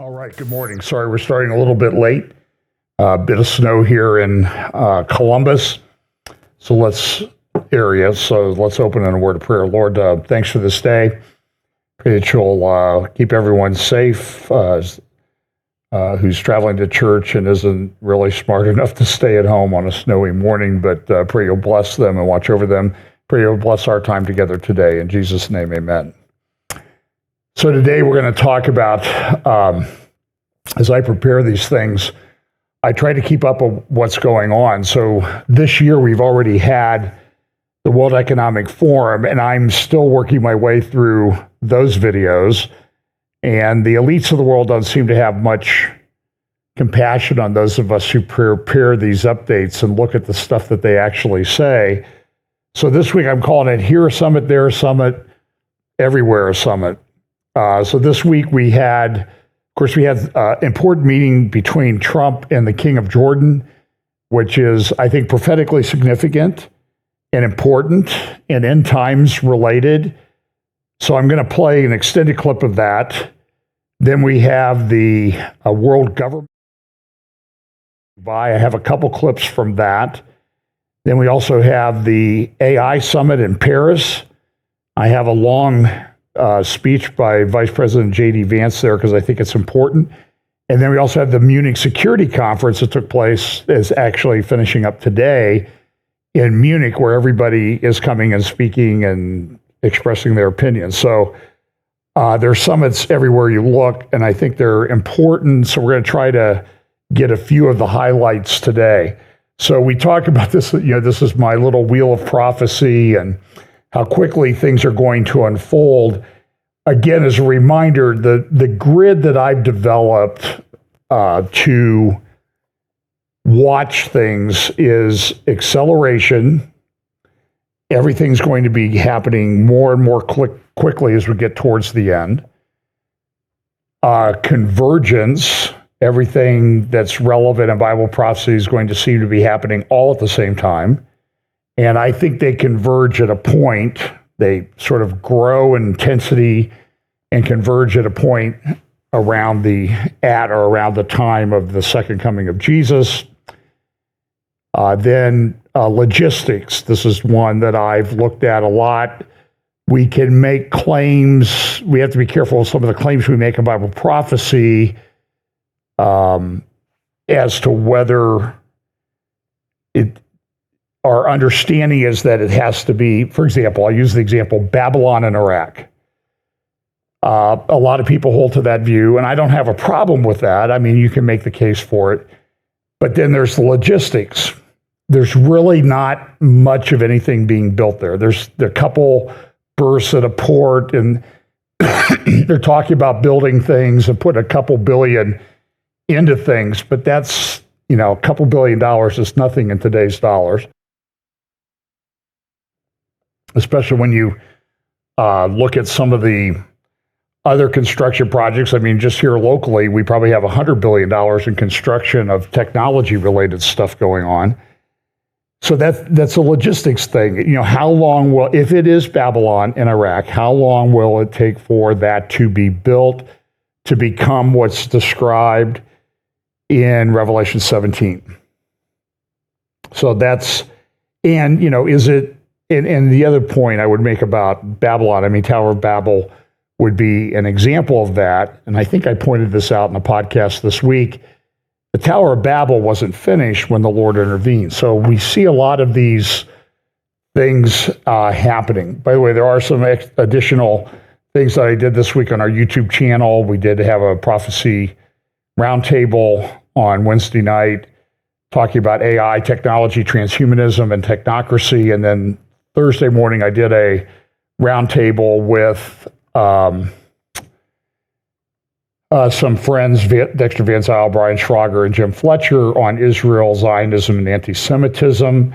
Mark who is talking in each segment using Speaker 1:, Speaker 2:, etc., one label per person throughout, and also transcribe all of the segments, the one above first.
Speaker 1: All right, good morning. Sorry, we're starting a little bit late. A bit of snow here in Columbus. So let's open in a word of prayer. Lord, thanks for this day. Pray that you'll keep everyone safe who's traveling to church and isn't really smart enough to stay at home on a snowy morning, but pray you'll bless them and watch over them. Pray you'll bless our time together today. In Jesus' name, amen. So today we're going to talk about, as I prepare these things, I try to keep up with what's going on. So this year we've already had the World Economic Forum, and I'm still working my way through those videos. And the elites of the world don't seem to have much compassion on those of us who prepare these updates and look at the stuff that they actually say. So this week I'm calling it Here a Summit, There a Summit, Everywhere a Summit. So this week we had an important meeting between Trump and the King of Jordan, which is, I think, prophetically significant and important and end times related. So I'm going to play an extended clip of that. Then we have the World Government. I have a couple clips from that. Then we also have the AI Summit in Paris. I have a long speech by Vice President J.D. Vance there because I think it's important. And then we also have the Munich Security Conference that took place, is actually finishing up today in Munich, where everybody is coming and speaking and expressing their opinions. So there are summits everywhere you look, and I think they're important. So we're going to try to get a few of the highlights today. So we talk about this, this is my little wheel of prophecy and how quickly things are going to unfold. Again, as a reminder, the grid that I've developed to watch things is acceleration. Everything's going to be happening more and more quickly as we get towards the end. Convergence, everything that's relevant in Bible prophecy is going to seem to be happening all at the same time. And I think they converge at a point. They sort of grow in intensity and converge at a point around the time of the second coming of Jesus. Then logistics. This is one that I've looked at a lot. We can make claims. We have to be careful with some of the claims we make in Bible prophecy as to whether our understanding is that it has to be, for example, I'll use the example Babylon and Iraq. A lot of people hold to that view, and I don't have a problem with that. I mean, you can make the case for it. But then there's the logistics. There's really not much of anything being built there. There's a couple berths at a port, and they're talking about building things and putting a couple billion into things, but that's, a couple $1 billion is nothing in today's dollars. Especially when you look at some of the other construction projects. I mean, just here locally, we probably have $100 billion in construction of technology-related stuff going on. So that's a logistics thing. How long will, if it is Babylon in Iraq, how long will it take for that to be built to become what's described in Revelation 17? So that's, and, is it, and the other point I would make about Babylon, I mean, Tower of Babel would be an example of that. And I think I pointed this out in a podcast this week. The Tower of Babel wasn't finished when the Lord intervened. So we see a lot of these things happening. By the way, there are some additional things that I did this week on our YouTube channel. We did have a prophecy roundtable on Wednesday night talking about AI, technology, transhumanism, and technocracy. And then Thursday morning, I did a roundtable with some friends, Dexter Vance, Brian Schrager, and Jim Fletcher, on Israel, Zionism, and anti-Semitism,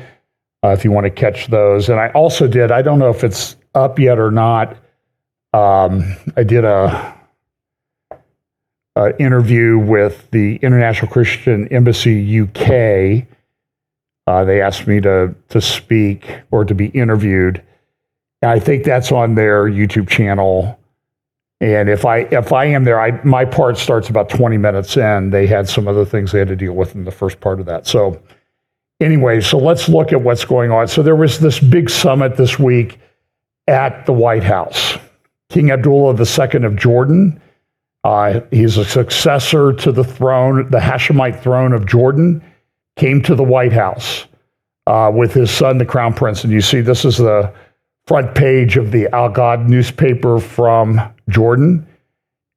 Speaker 1: if you want to catch those. And I also did, I don't know if it's up yet or not, I did a interview with the International Christian Embassy UK. They asked me to speak or to be interviewed. And I think that's on their YouTube channel And if I am there, my part starts about 20 minutes in. They had some other things they had to deal with in the first part of that. So anyway, so let's look at what's going on. So there was this big summit this week at the White House. King Abdullah II of Jordan, he's a successor to the throne, the Hashemite throne of Jordan, came to the White House with his son, the Crown Prince. And you see, this is the front page of the Al Ghad newspaper from Jordan.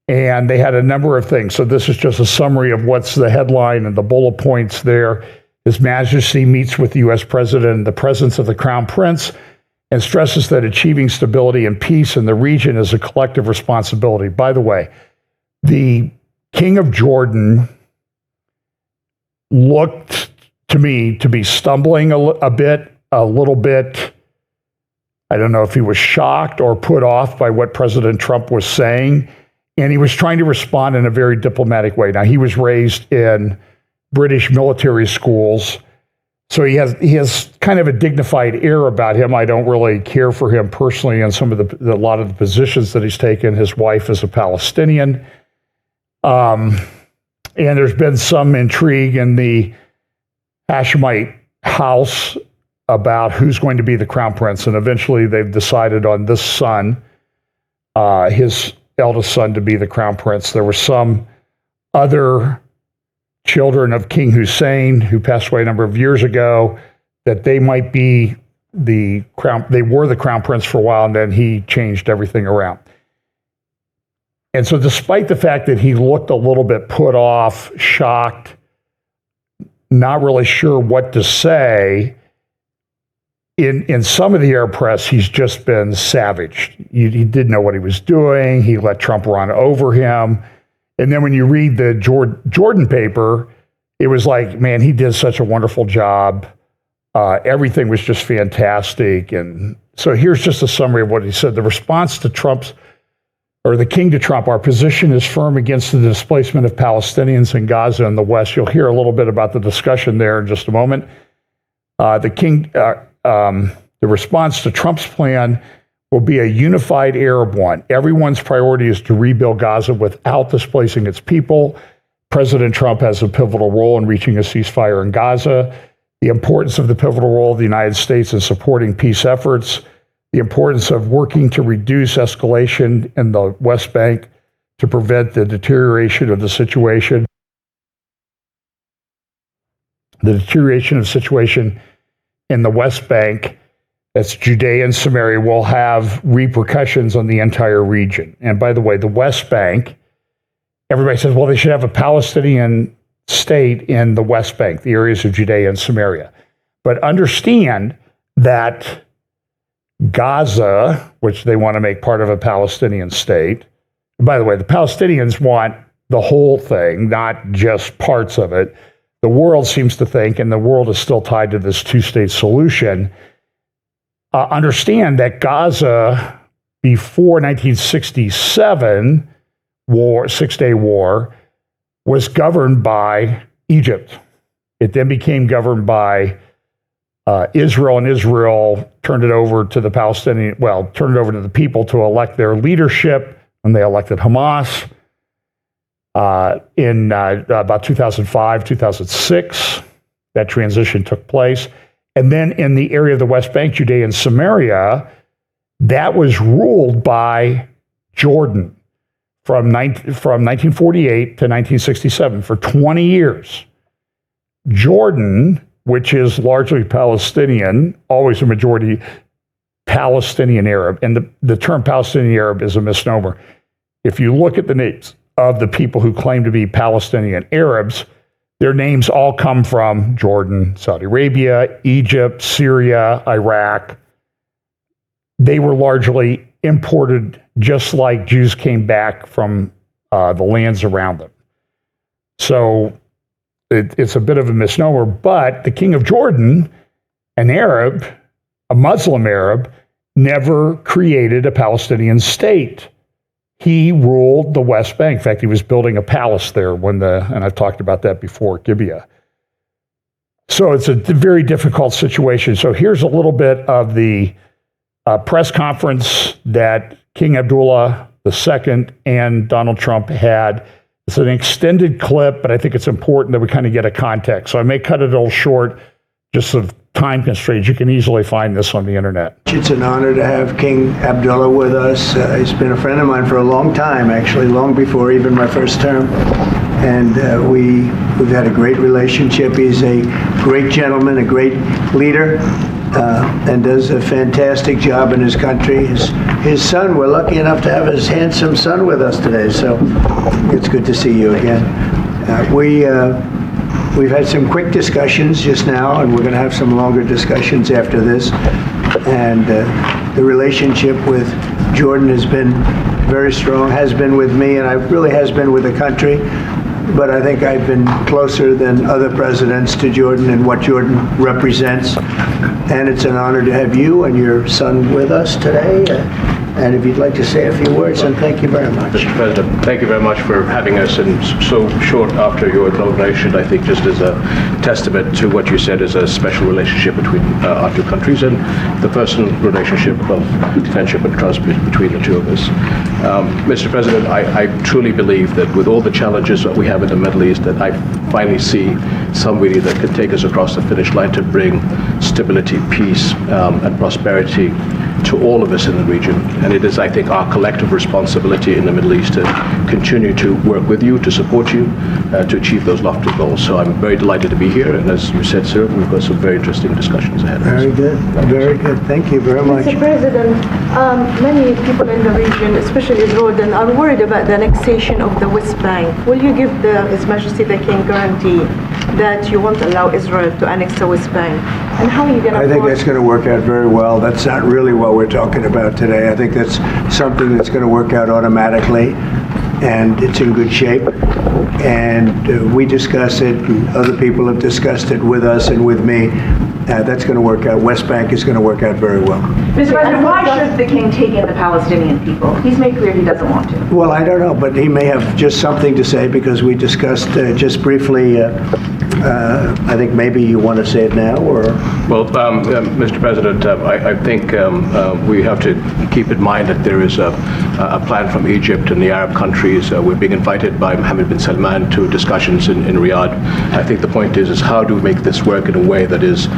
Speaker 1: And they had a number of things. So this is just a summary of what's the headline and the bullet points there. His Majesty meets with the U.S. President in the presence of the Crown Prince and stresses that achieving stability and peace in the region is a collective responsibility. By the way, the King of Jordan looked to me to be stumbling a little bit. I don't know if he was shocked or put off by what President Trump was saying, and he was trying to respond in a very diplomatic way. Now, he was raised in British military schools, so he has kind of a dignified air about him. I don't really care for him personally and some of a lot of the positions that he's taken. His wife is a Palestinian. And there's been some intrigue in the Hashemite house about who's going to be the Crown Prince. And eventually they've decided on this son, his eldest son, to be the Crown Prince. There were some other children of King Hussein, who passed away a number of years ago, that they might be the crown. They were the Crown Prince for a while, and then he changed everything around. And so despite the fact that he looked a little bit put off, shocked, not really sure what to say, in some of the Arab press, he's just been savaged. He didn't know what he was doing. He let Trump run over him. And then when you read the Jordan paper, it was like, man, he did such a wonderful job. Everything was just fantastic. And so here's just a summary of what he said. The response to the king to Trump, our position is firm against the displacement of Palestinians in Gaza and the West. You'll hear a little bit about the discussion there in just a moment. The response to Trump's plan will be a unified Arab one. Everyone's priority is to rebuild Gaza without displacing its people. President Trump has a pivotal role in reaching a ceasefire in Gaza. The importance of the pivotal role of the United States in supporting peace efforts. The importance of working to reduce escalation in the West Bank to prevent the deterioration of the situation. The deterioration of the situation in the West Bank, that's Judea and Samaria, will have repercussions on the entire region. And by the way, the West Bank, everybody says, well, they should have a Palestinian state in the West Bank, the areas of Judea and Samaria. But understand that Gaza, which they want to make part of a Palestinian state, by the way, the Palestinians want the whole thing, not just parts of it. The world seems to think, and the world is still tied to this two-state solution, understand that Gaza, before 1967 Six-Day War, was governed by Egypt. It then became governed by Israel, and Israel turned it over to the people to elect their leadership, and they elected Hamas in about 2005, 2006. That transition took place. And then in the area of the West Bank, Judea and Samaria, that was ruled by Jordan from 1948 to 1967 for 20 years. Jordan, which is largely Palestinian, always a majority Palestinian Arab, and the term Palestinian Arab is a misnomer. If you look at the names of the people who claim to be Palestinian Arabs, their names all come from Jordan, Saudi Arabia, Egypt, Syria, Iraq. They were largely imported just like Jews came back from the lands around them. So it's a bit of a misnomer, but the king of Jordan, an Arab, a Muslim Arab, never created a Palestinian state. He ruled the West Bank. In fact, he was building a palace there and I've talked about that before, Gibeah. So it's a very difficult situation. So here's a little bit of the press conference that King Abdullah II and Donald Trump had. It's an extended clip, but I think it's important that we kind of get a context. So I may cut it a little short, just of time constraints. You can easily find this on the internet.
Speaker 2: It's an honor to have King Abdullah with us. He's been a friend of mine for a long time, actually, long before even my first term. And we've had a great relationship. He's a great gentleman, a great leader, and does a fantastic job in his country. His son, we're lucky enough to have his handsome son with us today, so it's good to see you again. We've had some quick discussions just now, and we're going to have some longer discussions after this. And the relationship with Jordan has been very strong, has been with me, and it really has been with the country. But I think I've been closer than other presidents to Jordan and what Jordan represents. And it's an honor to have you and your son with us today. And if you'd like to say a few words, and thank you very much.
Speaker 3: Mr. President, thank you very much for having us, and so short after your inauguration, I think just as a testament to what you said is a special relationship between our two countries and the personal relationship of friendship and trust between the two of us. Mr. President, I truly believe that with all the challenges that we have in the Middle East, that I finally see somebody that can take us across the finish line to bring stability, peace, and prosperity to all of us in the region. And it is, I think, our collective responsibility in the Middle East to continue to work with you, to support you, to achieve those lofty goals. So I'm very delighted to be here. And as you said, sir, we've got some very interesting discussions ahead of us.
Speaker 2: Very good. Very good. Thank you very much.
Speaker 4: Mr. President, many people in the region, especially Jordan, are worried about the annexation of the West Bank. Will you give His Majesty the King guarantee that you won't allow Israel to annex the West Bank? And how are you going to...
Speaker 2: I think that's going to work out very well. That's not really what we're talking about today. I think that's something that's going to work out automatically, and it's in good shape. And we discuss it, and other people have discussed it with us and with me. That's going to work out. West Bank is going to work out very well.
Speaker 5: Mr. President, why should the king take in the Palestinian people? He's made clear he doesn't want to.
Speaker 2: Well, I don't know, but he may have just something to say, because we discussed just briefly. I think maybe you want to say it now, or?
Speaker 3: Well, Mr. President, I think we have to keep in mind that there is a plan from Egypt and the Arab countries. We're being invited by Mohammed bin Salman to discussions in Riyadh. I think the point is how do we make this work in a way that is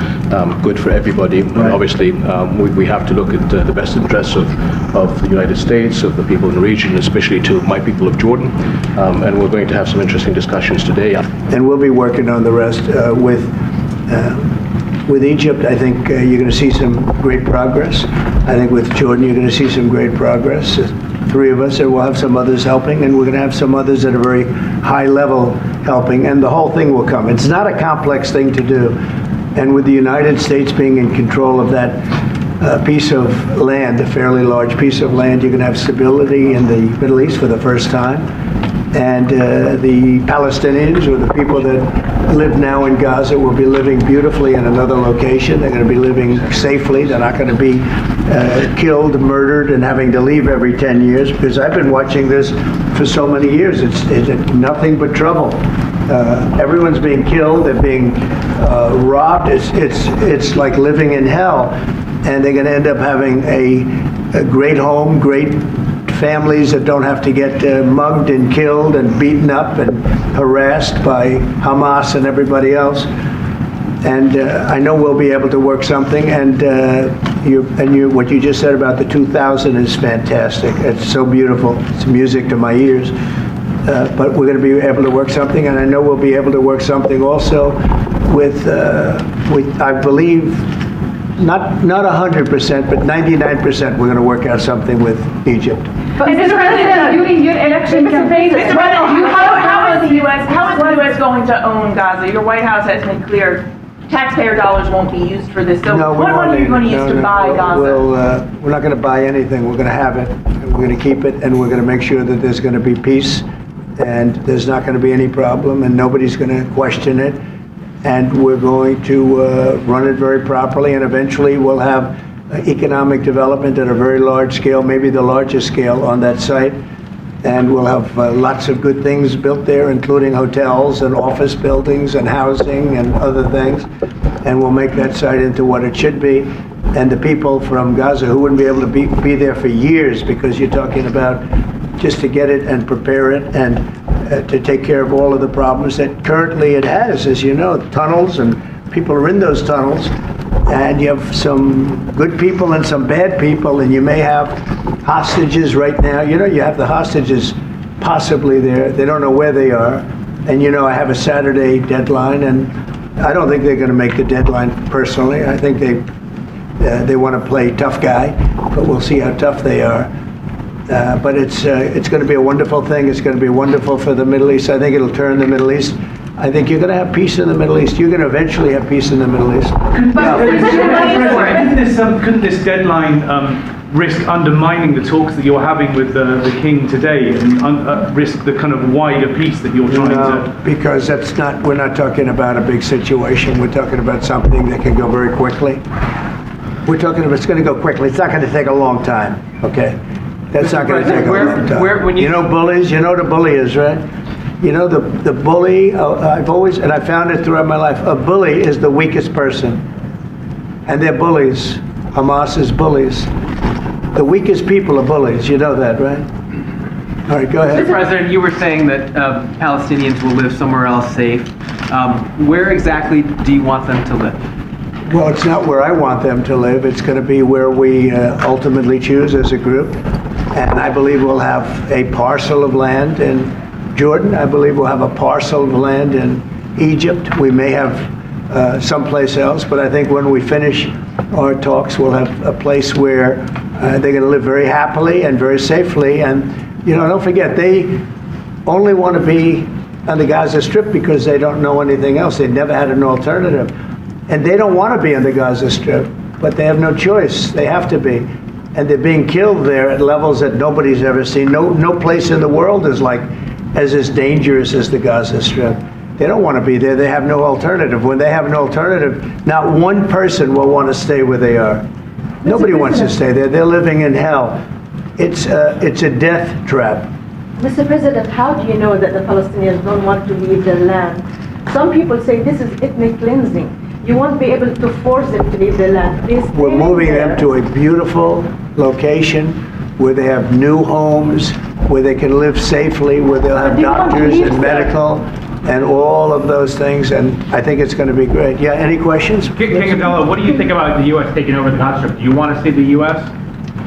Speaker 3: good for everybody? Right. And obviously, we have to look at the best interests of the United States, of the people in the region, especially to my people of Jordan. And we're going to have some interesting discussions today.
Speaker 2: And we'll be working on the rest with Egypt. I think you're going to see some great progress. I think with Jordan, you're going to see some great progress. Three of us, and we'll have some others helping, and we're going to have some others at a very high level helping, and the whole thing will come. It's not a complex thing to do. And with the United States being in control of that piece of land, a fairly large piece of land, you're going to have stability in the Middle East for the first time. And the Palestinians, or the people that live now in Gaza, will be living beautifully in another location. They're going to be living safely. They're not going to be killed, murdered, and having to leave every 10 years, because I've been watching this for so many years. It's nothing but trouble. Everyone's being killed. They're being robbed. It's like living in hell. And they're going to end up having a great home, great families that don't have to get mugged and killed and beaten up and harassed by Hamas and everybody else. And I know we'll be able to work something. And what you just said about the 2000 is fantastic. It's so beautiful. It's music to my ears. But we're going to be able to work something, and I know we'll be able to work something also with I believe, not 100%, but 99%. We're going to work out something with Egypt.
Speaker 5: But Mr. President, during your election campaign, how is the U.S. going to own Gaza? Your White House has been clear taxpayer dollars won't be used for this. So what money are you going to use to buy Gaza?
Speaker 2: We're not going to buy anything. We're going to have it, and we're going to keep it, and we're going to make sure that there's going to be peace, and there's not going to be any problem, and nobody's going to question it. And we're going to run it very properly, and eventually we'll have economic development at a very large scale, maybe the largest scale on that site. And we'll have lots of good things built there, including hotels and office buildings and housing and other things. And we'll make that site into what it should be. And the people from Gaza, who wouldn't be able to be there for years, because you're talking about just to get it and prepare it and to take care of all of the problems that currently it has. As you know, tunnels, and people are in those tunnels, and you have some good people and some bad people, and you may have hostages right now. You know, you have the hostages possibly there. They don't know where they are. And you know, I have a Saturday deadline, and I don't think they're going to make the deadline personally. I think they want to play tough guy, but we'll see how tough they are. But it's going to be a wonderful thing. It's going to be wonderful for the Middle East. I think it'll turn the Middle East. I think you're going to have peace in the Middle East. You're going to eventually have peace in the Middle East.
Speaker 6: Couldn't this deadline risk undermining the talks that you're having with the king today, and risk the kind of wider peace that you're trying to?
Speaker 2: Because we're not talking about a big situation. We're talking about something that can go very quickly. We're talking about it's going to go quickly. It's not going to take a long time, okay? That's not going to take a long time. You know bullies? You know what a bully is, right? You know the bully, I've always, and I found it throughout my life, a bully is the weakest person. And they're bullies. Hamas is bullies. The weakest people are bullies. You know that, right? All right, go ahead.
Speaker 7: Mr. President, you were saying that Palestinians will live somewhere else safe. Where exactly do you want them to live?
Speaker 2: Well, it's not where I want them to live. It's going to be where we ultimately choose as a group. And I believe we'll have a parcel of land in Jordan. I believe we'll have a parcel of land in Egypt. We may have someplace else, but I think when we finish our talks, we'll have a place where they're going to live very happily and very safely. And, you know, don't forget, they only want to be on the Gaza Strip because they don't know anything else. They've never had an alternative. And they don't want to be on the Gaza Strip, but they have no choice. They have to be. And they're being killed there at levels that nobody's ever seen. No place in the world is as dangerous as the Gaza Strip. They don't want to be there. They have no alternative. When they have no alternative, not one person will want to stay where they are. Nobody wants to stay there. They're living in hell. It's a death trap.
Speaker 4: Mr. President, how do you know that the Palestinians don't want to leave their land? Some people say this is ethnic cleansing. You won't be able to force them to leave their land.
Speaker 2: We're moving them to a beautiful location where they have new homes, where they can live safely, where they'll have doctors and medical and all of those things, and I think it's going to be great. Yeah, any questions?
Speaker 6: King Abdullah, what do you think about the U.S. taking over the Gaza Strip? Do you want to see the U.S.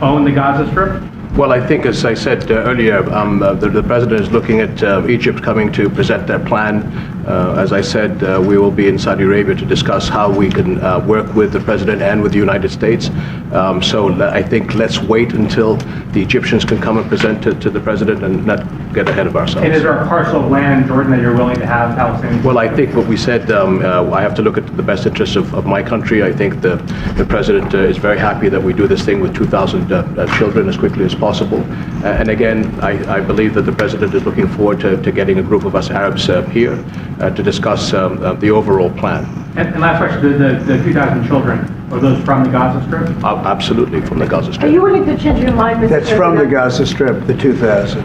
Speaker 6: own the Gaza Strip?
Speaker 3: Well, I think, as I said earlier, the president is looking at Egypt coming to present their plan. As I said, we will be in Saudi Arabia to discuss how we can work with the president and with the United States. So I think let's wait until the Egyptians can come and present it to the president and not get ahead of ourselves.
Speaker 6: And is there a parcel of land in Jordan that you're willing to have Palestinians?
Speaker 3: Well, I think what we said, I have to look at the best interests of my country. I think the president is very happy that we do this thing with 2,000 children as quickly as possible. And again, I believe that the president is looking forward to getting a group of us Arabs here to discuss the overall plan.
Speaker 6: And last question, the 2,000 children, are those from the Gaza Strip?
Speaker 3: Absolutely, from the Gaza
Speaker 4: Are
Speaker 3: Strip.
Speaker 4: you willing to change your mind, Mr.
Speaker 2: That's from the
Speaker 4: President?
Speaker 2: Gaza Strip, the 2,000.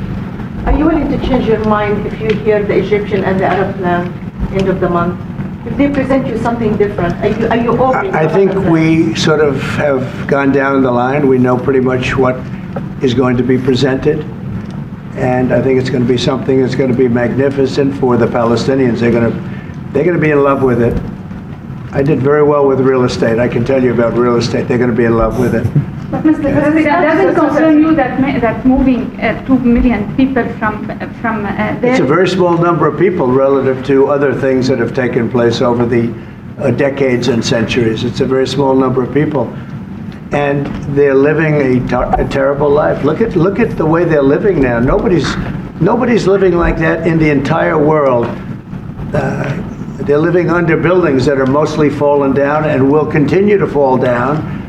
Speaker 4: Are you willing to change your mind if you hear the Egyptian and the Arab plan end of the month? If they present you something different, are you open?
Speaker 2: I think we sort of have gone down the line. We know pretty much what is going to be presented. And I think it's going to be something that's going to be magnificent for the Palestinians. They're going to be in love with it. I did very well with real estate. I can tell you about real estate. They're going to be in love with it.
Speaker 8: But Mr. President, does it concern you that moving 2 million people from there?
Speaker 2: It's a very small number of people relative to other things that have taken place over the decades and centuries. It's a very small number of people. And they're living a terrible life. Look at the way they're living now. Nobody's living like that in the entire world. They're living under buildings that are mostly fallen down and will continue to fall down.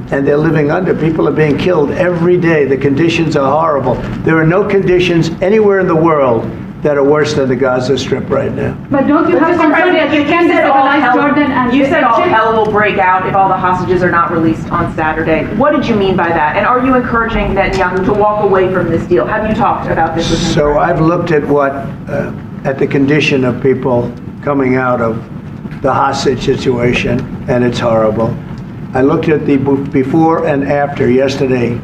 Speaker 2: And they're living under. People are being killed every day. The conditions are horrible. There are no conditions anywhere in the world that are worse than the Gaza Strip right now.
Speaker 8: But don't you have concern that you can destabilize Jordan and
Speaker 5: You said all
Speaker 8: Egypt?
Speaker 5: hell will break out if all the hostages are not released on Saturday. What did you mean by that? And are you encouraging Netanyahu to walk away from this deal? Have you talked about this with him?
Speaker 2: So I've looked at at the condition of people coming out of the hostage situation, and it's horrible. I looked at the before and after yesterday.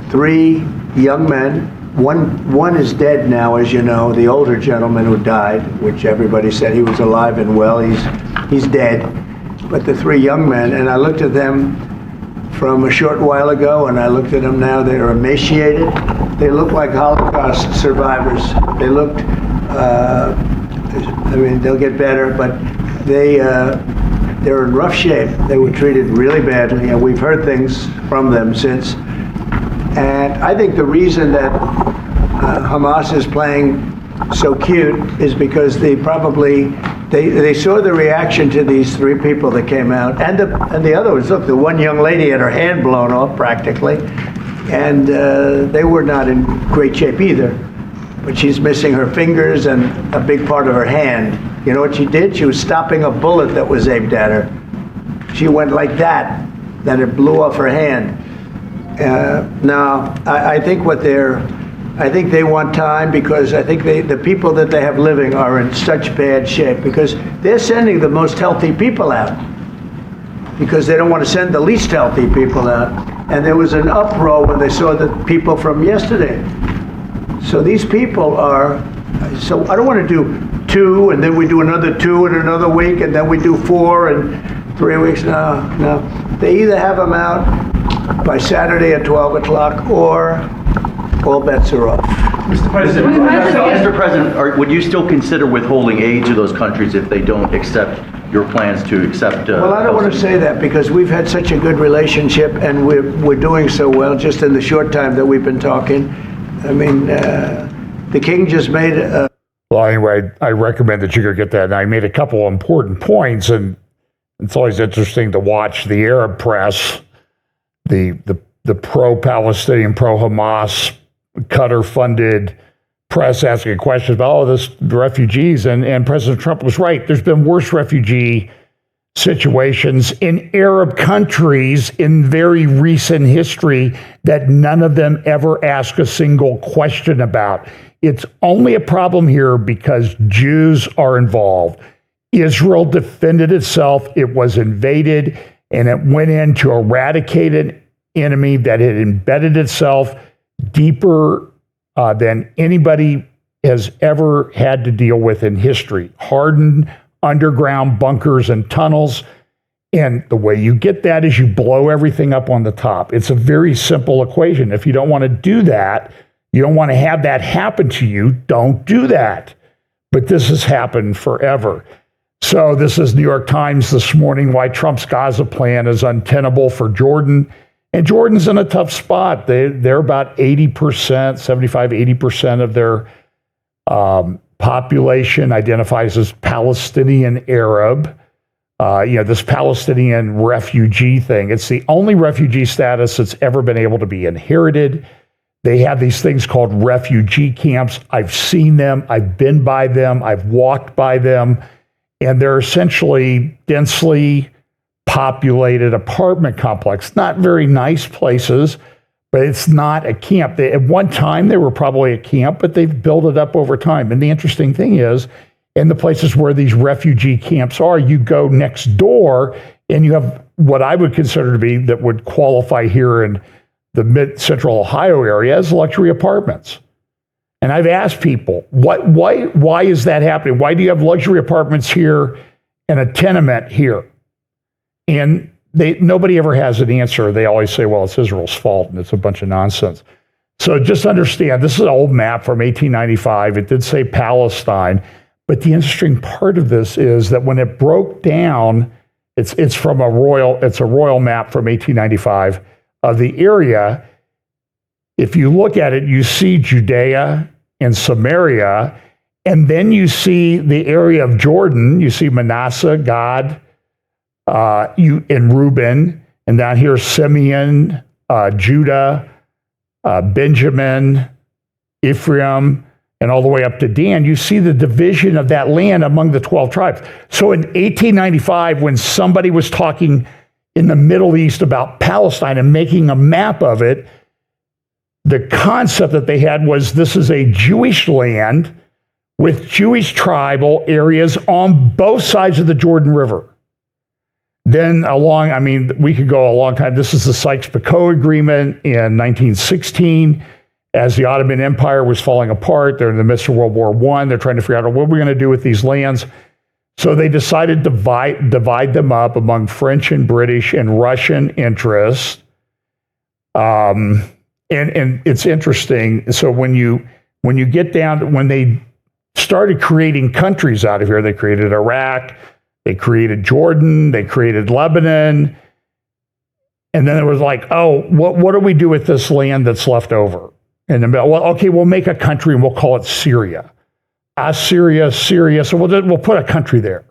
Speaker 2: 3 young men One is dead now, as you know, the older gentleman who died, which everybody said he was alive and well, he's dead. But the three young men, and I looked at them from a short while ago, and I looked at them now, they're emaciated. They look like Holocaust survivors. They looked, I mean, they'll get better, but they're in rough shape. They were treated really badly, and we've heard things from them since. And I think the reason that Hamas is playing so cute is because they saw the reaction to these three people that came out, and the other was, look, the one young lady had her hand blown off practically, and they were not in great shape either. But she's missing her fingers and a big part of her hand. You know what she did? She was stopping a bullet that was aimed at her. She went like that, then it blew off her hand. Now, I think I think they want time, because I think the people that they have living are in such bad shape, because they're sending the most healthy people out, because they don't want to send the least healthy people out. And there was an uproar when they saw the people from yesterday. So these people are, so I don't want to do 2 and then we do another 2 in another week and then we do 4 in 3 weeks. No. They either have them out by Saturday at 12 o'clock or all bets are off.
Speaker 6: Mr. President,
Speaker 9: Mr. President, would you still consider withholding aid to those countries if they don't accept your plans to accept?
Speaker 2: Well, I don't want to say that, because we've had such a good relationship and we're doing so well just in the short time that we've been talking. I mean, the king just made
Speaker 1: Well, anyway, I recommend that you go get that. And I made a couple of important points, and it's always interesting to watch the Arab press, the pro-Palestinian, pro-Hamas, Qatar-funded press asking questions about, the refugees, and President Trump was right. There's been worse refugee situations in Arab countries in very recent history that none of them ever ask a single question about. It's only a problem here because Jews are involved. Israel defended itself. It was invaded, and it went in to eradicate an enemy that had embedded itself deeper than anybody has ever had to deal with in history. Hardened underground bunkers and tunnels. And the way you get that is you blow everything up on the top. It's a very simple equation. If you don't want to do that, you don't want to have that happen to you, don't do that. But this has happened forever. So this is New York Times this morning, why Trump's Gaza plan is untenable for Jordan. And Jordan's in a tough spot. They're about 80%, 75, 80% of their population identifies as Palestinian Arab. This Palestinian refugee thing, it's the only refugee status that's ever been able to be inherited. They have these things called refugee camps. I've seen them. I've been by them. I've walked by them. And they're essentially densely populated apartment complex. Not very nice places, but it's not a camp. At one time, they were probably a camp, but they've built it up over time. And the interesting thing is, in the places where these refugee camps are, you go next door and you have what I would consider to be, that would qualify here in the mid-central Ohio area, as luxury apartments. And I've asked people, why is that happening? Why do you have luxury apartments here and a tenement here? And nobody ever has an answer. They always say, well, it's Israel's fault, and it's a bunch of nonsense. So just understand, this is an old map from 1895. It did say Palestine. But the interesting part of this is that when it broke down, it's a royal map from 1895 of the area. If you look at it, you see Judea and Samaria, and then you see the area of Jordan. You see Manasseh, Gad, and Reuben, and down here Simeon, Judah, Benjamin, Ephraim, and all the way up to Dan. You see the division of that land among the 12 tribes. So in 1895, when somebody was talking in the Middle East about Palestine and making a map of it, the concept that they had was this is a Jewish land with Jewish tribal areas on both sides of the Jordan River. Then we could go a long time. This is the Sykes-Picot Agreement in 1916. as the Ottoman Empire was falling apart. They're in the midst of World War I. They're trying to figure out what we're going to do with these lands. So they decided to divide them up among French and British and Russian interests. And it's interesting. So when you get down to when they started creating countries out of here, they created Iraq, they created Jordan, they created Lebanon. And then it was like, oh, what do we do with this land that's left over? And then, well, okay, we'll make a country and we'll call it Syria. Syria. So we'll put a country there.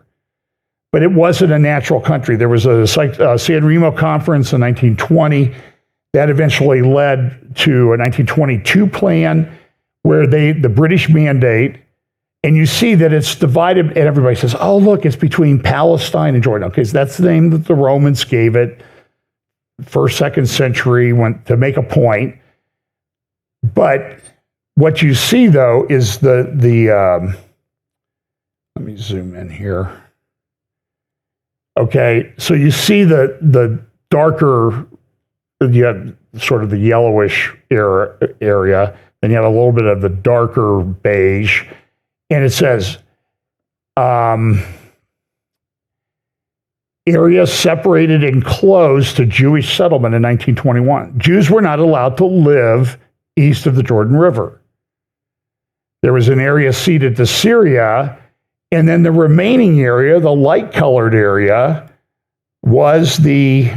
Speaker 1: But it wasn't a natural country. There was a San Remo conference in 1920 that eventually led to a 1922 plan where the British mandate, and you see that it's divided, and everybody says, oh, look, it's between Palestine and Jordan. Okay, so that's the name that the Romans gave it. First, second century went to make a point. But what you see, though, is the let me zoom in here. Okay, so you see the darker, you have sort of the yellowish area, and you have a little bit of the darker beige, and it says, area separated and closed to Jewish settlement in 1921. Jews were not allowed to live east of the Jordan River. There was an area ceded to Syria, and then the remaining area, the light-colored area, was the,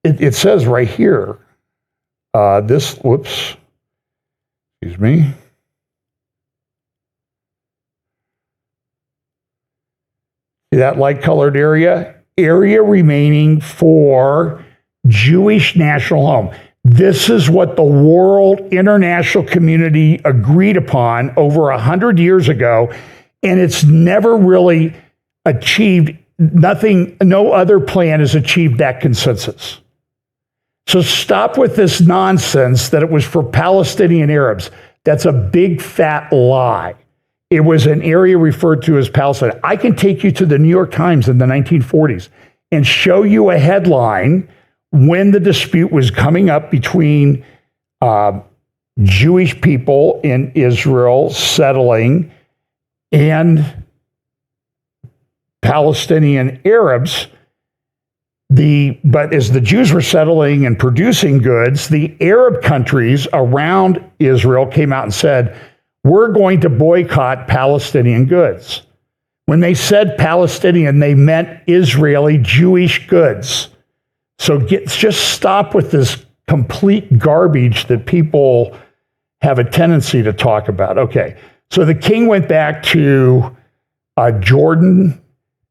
Speaker 1: it says right here, excuse me. That light-colored area remaining for Jewish national home. This is what the world international community agreed upon over 100 years ago, and it's never really achieved. No other plan has achieved that consensus. So stop with this nonsense that it was for Palestinian Arabs. That's a big fat lie. It was an area referred to as Palestine. I can take you to the New York Times in the 1940s and show you a headline when the dispute was coming up between Jewish people in Israel settling and Palestinian Arabs. But as the Jews were settling and producing goods, the Arab countries around Israel came out and said, we're going to boycott Palestinian goods. When they said Palestinian, they meant Israeli Jewish goods. So just stop with this complete garbage that people have a tendency to talk about. Okay, so the king went back to Jordan.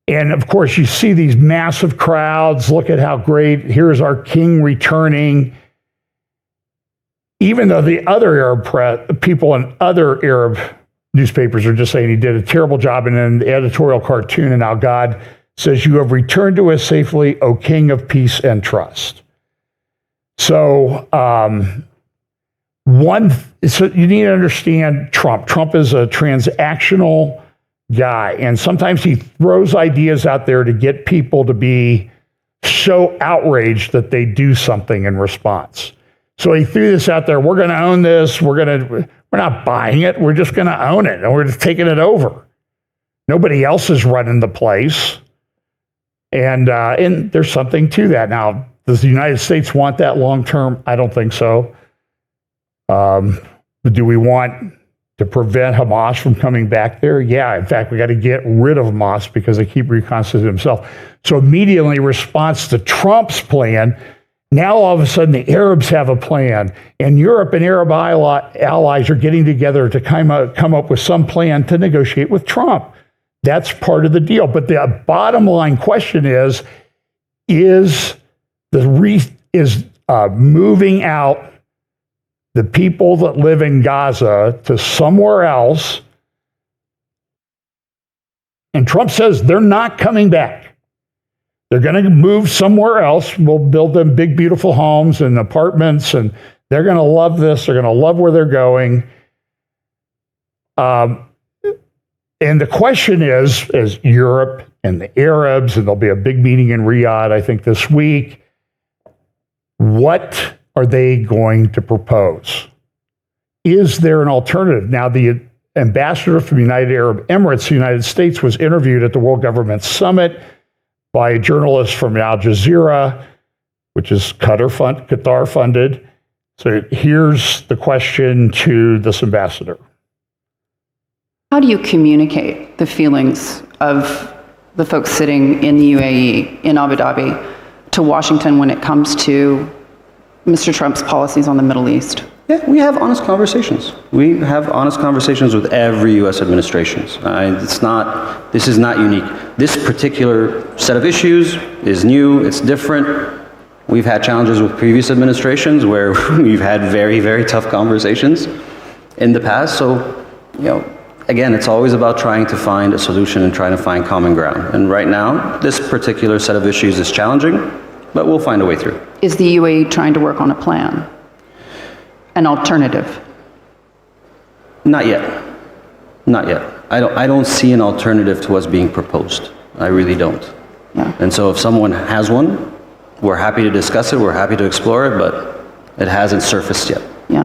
Speaker 1: And of course, you see these massive crowds. Look at how great. Here's our king returning. Even though the other Arab people and other Arab newspapers are just saying he did a terrible job. And then the editorial cartoon, and now God says, you have returned to us safely, O King of peace and trust. So, so you need to understand Trump. Trump is a transactional guy, and sometimes he throws ideas out there to get people to be so outraged that they do something in response. So he threw this out there. We're going to own this. We're not buying it. We're just going to own it, and we're just taking it over. Nobody else is running the place. And there's something to that. Now, does the United States want that long term? I don't think so. Do we want to prevent Hamas from coming back there? Yeah, in fact, we got to get rid of Hamas because they keep reconstituting themselves. So immediately in response to Trump's plan, now all of a sudden the Arabs have a plan, and Europe and Arab allies are getting together to come up with some plan to negotiate with Trump. That's part of the deal. But the bottom line question is moving out the people that live in Gaza to somewhere else. And Trump says they're not coming back. They're going to move somewhere else. We'll build them big, beautiful homes and apartments, and they're going to love this. They're going to love where they're going. And the question is Europe and the Arabs, and there'll be a big meeting in Riyadh, I think, this week. What are they going to propose? Is there an alternative? Now, the ambassador from the United Arab Emirates, the United States, was interviewed at the World Government Summit by a journalist from Al Jazeera, which is Qatar funded. So here's the question to this ambassador.
Speaker 10: How do you communicate the feelings of the folks sitting in the UAE, in Abu Dhabi, to Washington when it comes to Mr. Trump's policies on the Middle East?
Speaker 11: Yeah, we have honest conversations. We have honest conversations with every U.S. administration. This is not unique. This particular set of issues is new, it's different. We've had challenges with previous administrations where we've had very, very tough conversations in the past. So, again, it's always about trying to find a solution and trying to find common ground. And right now, this particular set of issues is challenging, but we'll find a way through.
Speaker 10: Is the UAE trying to work on a plan? An alternative?
Speaker 11: Not yet. Not yet. I don't see an alternative to what's being proposed. I really don't.
Speaker 10: Yeah.
Speaker 11: And so if someone has one, we're happy to discuss it, we're happy to explore it, but it hasn't surfaced yet.
Speaker 10: Yeah.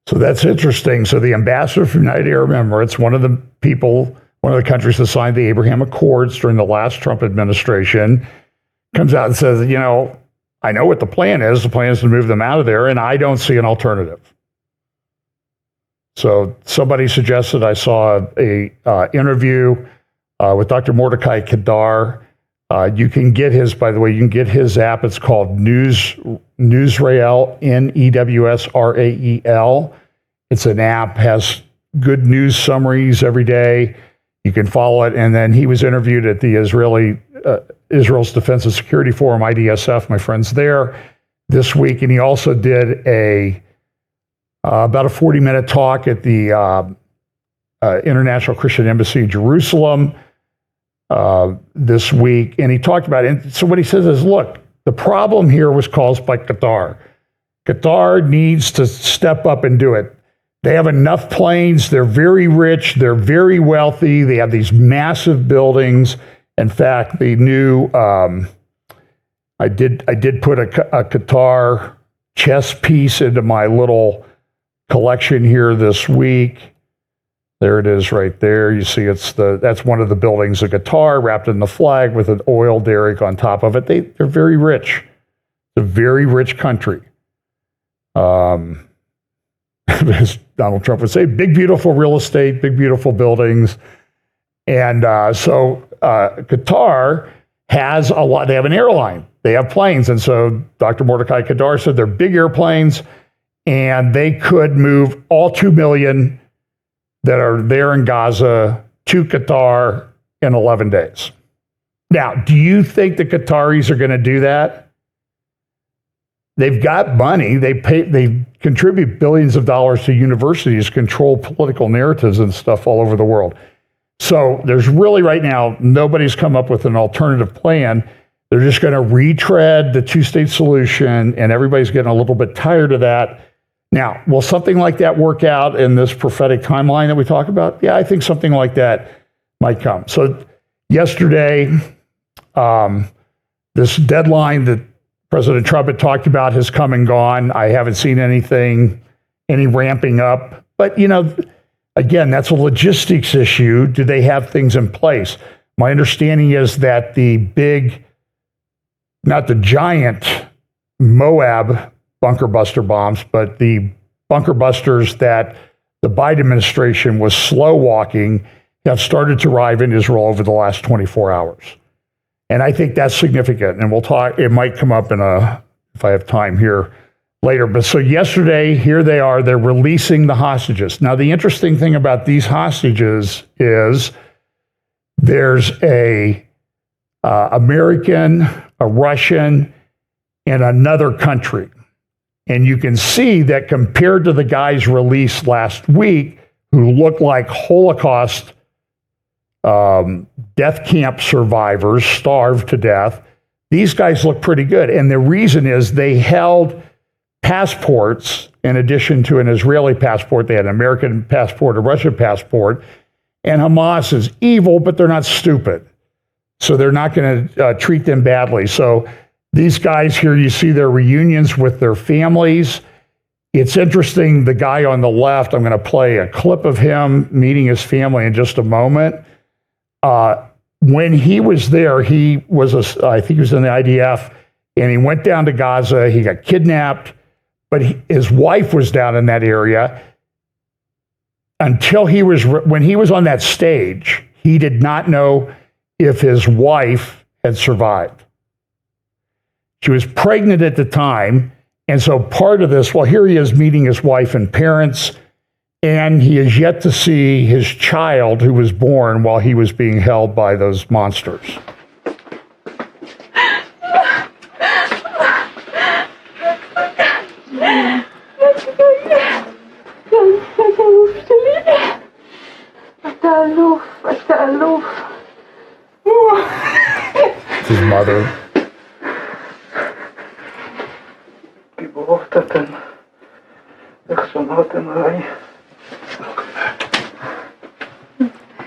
Speaker 1: So that's interesting. So the ambassador from the United Arab Emirates, one of the countries that signed the Abraham Accords during the last Trump administration, comes out and says, I know what the plan is. The plan is to move them out of there, and I don't see an alternative. So somebody suggested, I saw a interview with Dr. Mordecai Kedar. You can get his, by the way, you can get his app. It's called Newsrael, Newsrael. It's an app, has good news summaries every day. You can follow it. And then he was interviewed at the Israel's Defense and Security Forum, IDSF, my friends there, this week. And he also did about a 40-minute talk at the International Christian Embassy in Jerusalem this week. And he talked about it. And so what he says is, look, the problem here was caused by Qatar. Qatar needs to step up and do it. They have enough planes. They're very rich. They're very wealthy. They have these massive buildings. In fact, the new, I did put a Qatar chess piece into my little collection here this week. There it is right there. You see that's one of the buildings of Qatar wrapped in the flag with an oil derrick on top of it. They're very rich. It's a very rich country. As Donald Trump would say, big, beautiful real estate, big, beautiful buildings. And so Qatar has a lot. They have an airline. They have planes. And so Dr. Mordecai Kedar said they're big airplanes, and they could move all 2 million that are there in Gaza to Qatar in 11 days. Now, do you think the Qataris are going to do that? They've got money. They contribute billions of dollars to universities, control political narratives and stuff all over the world. So there's really right now, nobody's come up with an alternative plan. They're just going to retread the two-state solution, and everybody's getting a little bit tired of that. Now, will something like that work out in this prophetic timeline that we talk about? Yeah, I think something like that might come. So yesterday, this deadline that President Trump had talked about has come and gone. I haven't seen any ramping up. But, again, that's a logistics issue. Do they have things in place? My understanding is that the big, not the giant Moab bunker buster bombs, but the bunker busters that the Biden administration was slow walking have started to arrive in Israel over the last 24 hours. And I think that's significant. And we'll talk, it might come up if I have time here later. But so yesterday, here they are, they're releasing the hostages. Now, the interesting thing about these hostages is there's a American, a Russian, and another country. And you can see that compared to the guys released last week who look like Holocaust death camp survivors, starved to death, these guys look pretty good. And the reason is they held passports in addition to an Israeli passport. They had an American passport, a Russian passport. And Hamas is evil, but they're not stupid. So they're not going to treat them badly. So These guys here, you see their reunions with their families. It's interesting, the guy on the left, I'm going to play a clip of him meeting his family in just a moment. When he was there, he was, I think he was in the IDF, and he went down to Gaza. He got kidnapped, but his wife was down in that area. Until when he was on that stage, he did not know if his wife had survived. She was pregnant at the time, and so part of this, well, here he is meeting his wife and parents, and he is yet to see his child who was born while he was being held by those monsters. It's his mother.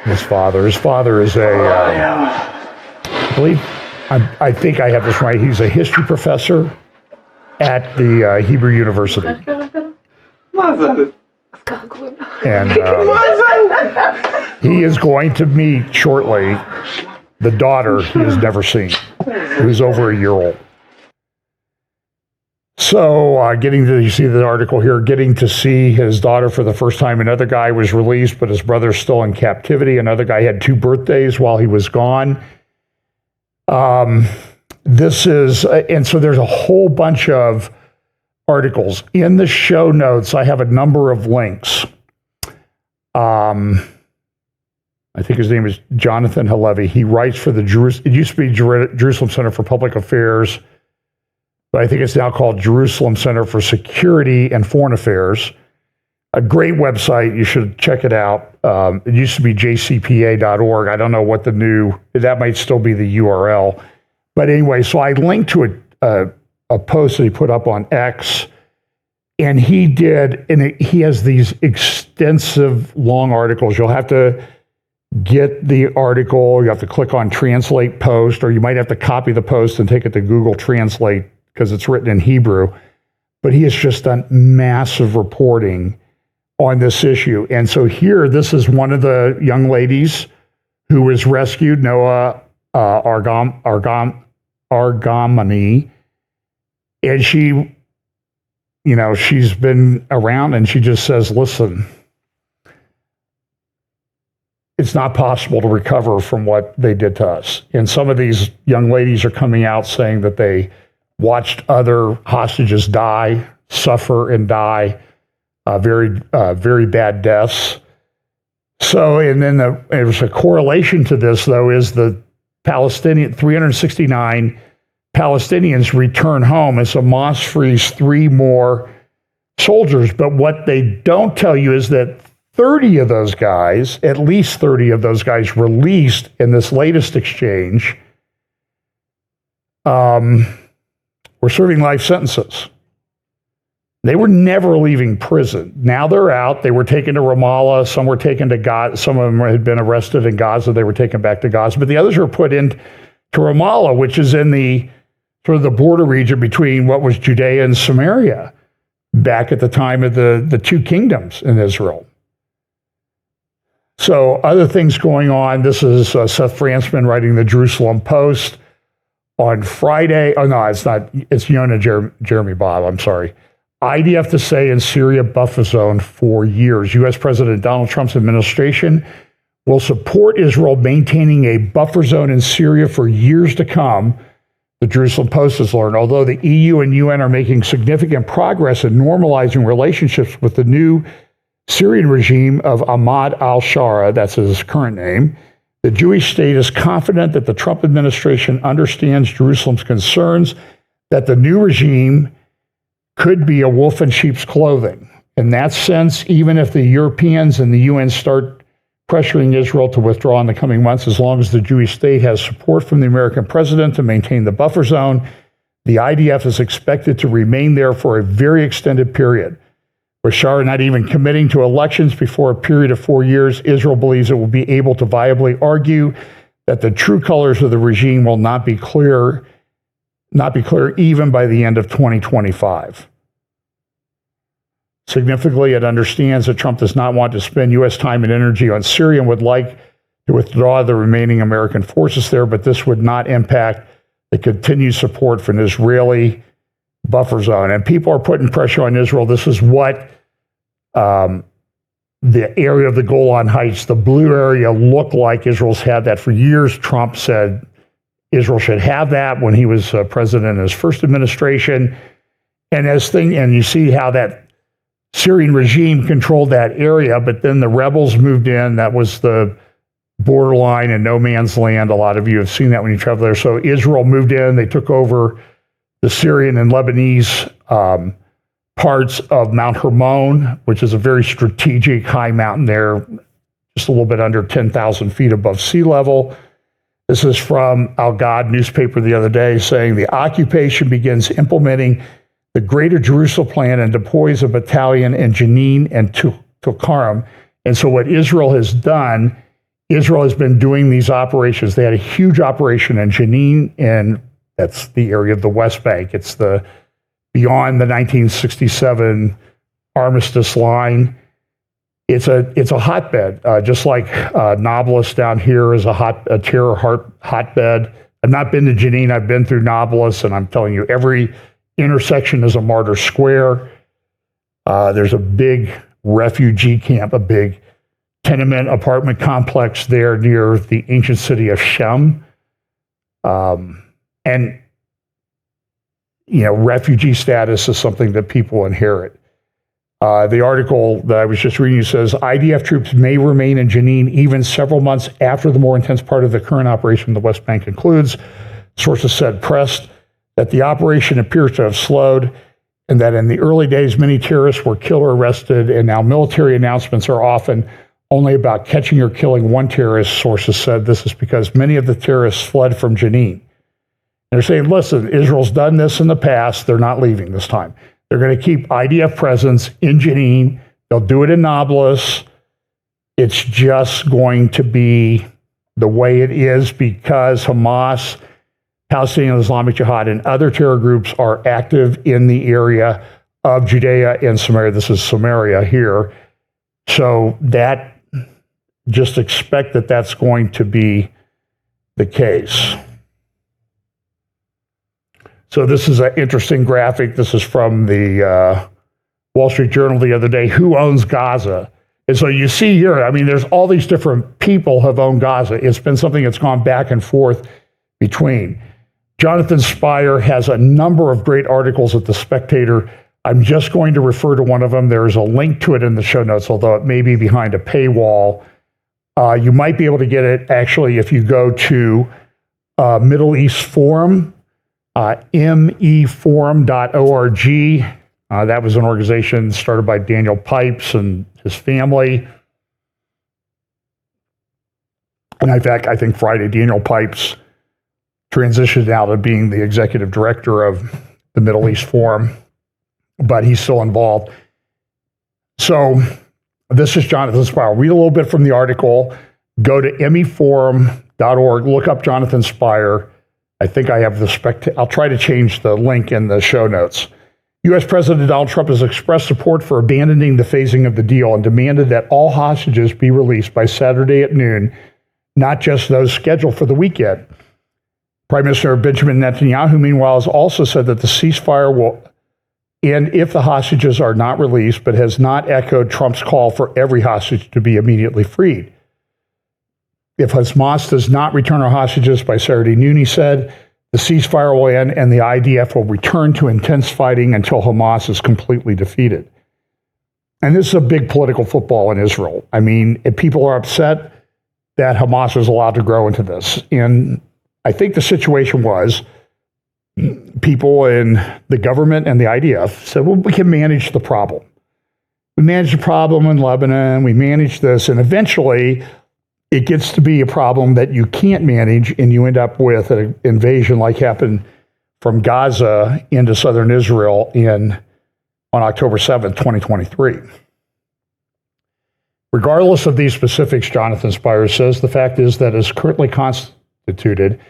Speaker 1: His father. His father is I think I have this right. He's a history professor at the Hebrew University. And he is going to meet shortly the daughter he has never seen, who's over a year old. So you see the article here, getting to see his daughter for the first time. Another guy was released, but his brother's still in captivity. Another guy had 2 birthdays while he was gone. And so there's a whole bunch of articles. In the show notes, I have a number of links. I think his name is Jonathan Halevi. He writes for it used to be Jerusalem Center for Public Affairs, but I think it's now called Jerusalem Center for Security and Foreign Affairs. A great website. You should check it out. It used to be jcpa.org. I don't know what that might still be the URL. But anyway, so I linked to a post that he put up on X, and he has these extensive long articles. You'll have to get the article, you have to click on translate post, or you might have to copy the post and take it to Google Translate because it's written in Hebrew. But he has just done massive reporting on this issue. And so here, this is one of the young ladies who was rescued, Noah Argamani. And she, she's been around, and she just says, listen, it's not possible to recover from what they did to us. And some of these young ladies are coming out saying that they watched other hostages suffer and die, very bad deaths. So, and then there's a correlation to this, though, is the 369 Palestinians return home, and so Hamas frees 3 more soldiers. But what they don't tell you is that 30 of those guys, at least 30 of those guys released in this latest exchange, were serving life sentences. They were never leaving prison. Now they're out. They were taken to Ramallah. Some were taken to Gaza. Some of them had been arrested in Gaza. They were taken back to Gaza. But the others were put into Ramallah, which is in the sort of the border region between what was Judea and Samaria, back at the time of the 2 kingdoms in Israel. So other things going on. This is Seth Frantzman writing the Jerusalem Post on Friday. Oh, no, it's not. It's Yonah Jeremy Bob. I'm sorry. IDF to say in Syria buffer zone for years. U.S. President Donald Trump's administration will support Israel maintaining a buffer zone in Syria for years to come, the Jerusalem Post has learned. Although the EU and UN are making significant progress in normalizing relationships with the new Syrian regime of Ahmad al-Shara, that's his current name, the Jewish state is confident that the Trump administration understands Jerusalem's concerns that the new regime could be a wolf in sheep's clothing. In that sense, even if the Europeans and the UN start pressuring Israel to withdraw in the coming months, as long as the Jewish state has support from the American president to maintain the buffer zone, the IDF is expected to remain there for a very extended period. With Shara not even committing to elections before a period of 4 years, Israel believes it will be able to viably argue that the true colors of the regime will not be clear not be clear even by the end of 2025. Significantly, it understands that Trump does not want to spend U.S. time and energy on Syria and would like to withdraw the remaining American forces there, but this would not impact the continued support for an Israeli buffer zone. And people are putting pressure on Israel. This is what the area of the Golan Heights, the blue area, looked like. Israel's had that for years. Trump said Israel should have that when he was president in his first administration. And you see how that Syrian regime controlled that area, but then the rebels moved in. That was the borderline and no man's land. A lot of you have seen that when you travel there. So Israel moved in. They took over the Syrian and Lebanese parts of Mount Hermon, which is a very strategic high mountain there, just a little bit under 10,000 feet above sea level. This is from Al Gad newspaper the other day, saying the occupation begins implementing the Greater Jerusalem Plan and deploys a battalion in Jenin and Tulkarm. And so what Israel has done, Israel has been doing these operations. They had a huge operation in Jenin, and that's the area of the West Bank. It's the beyond the 1967 armistice line. It's a hotbed, just like Nablus down here is a terror hotbed. I've not been to Jenin. I've been through Nablus, and I'm telling you, every intersection is a martyr square. There's a big refugee camp, a big tenement apartment complex there near the ancient city of Shem. And, refugee status is something that people inherit. The article that I was just reading says, IDF troops may remain in Jenin even several months after the more intense part of the current operation in the West Bank concludes. Sources said pressed that the operation appears to have slowed and that in the early days, many terrorists were killed or arrested, and now military announcements are often only about catching or killing one terrorist. Sources said this is because many of the terrorists fled from Jenin. And they're saying, listen, Israel's done this in the past. They're not leaving this time. They're going to keep IDF presence in Jenin. They'll do it in Nablus. It's just going to be the way it is because Hamas, Palestinian Islamic Jihad, and other terror groups are active in the area of Judea and Samaria. This is Samaria here. So that, just expect that that's going to be the case. So this is an interesting graphic. This is from the Wall Street Journal the other day. Who owns Gaza? And so you see here, I mean, there's all these different people have owned Gaza. It's been something that's gone back and forth between. Jonathan Spire has a number of great articles at The Spectator. I'm just going to refer to one of them. There's a link to it in the show notes, although it may be behind a paywall. You might be able to get it, actually, if you go to Middle East Forum, meforum.org. That was an organization started by Daniel Pipes and his family. And in fact, I think Friday, Daniel Pipes transitioned out of being the executive director of the Middle East Forum, but he's still involved. So this is Jonathan Spire. Read a little bit from the article. Go to meforum.org, look up Jonathan Spire. I think I have I'll try to change the link in the show notes. U.S. President Donald Trump has expressed support for abandoning the phasing of the deal and demanded that all hostages be released by Saturday at noon, not just those scheduled for the weekend. Prime Minister Benjamin Netanyahu, meanwhile, has also said that the ceasefire will end if the hostages are not released, but has not echoed Trump's call for every hostage to be immediately freed. If Hamas does not return our hostages by Saturday noon, he said, the ceasefire will end and the IDF will return to intense fighting until Hamas is completely defeated. And this is a big political football in Israel. I mean, if people are upset that Hamas was allowed to grow into this. And I think the situation was people in the government and the IDF said, well, we can manage the problem. We managed the problem in Lebanon. We managed this. And eventually, it gets to be a problem that you can't manage, and you end up with an invasion like happened from Gaza into southern Israel on October 7th, 2023. Regardless of these specifics, Jonathan Spire says, the fact is that as currently constituted,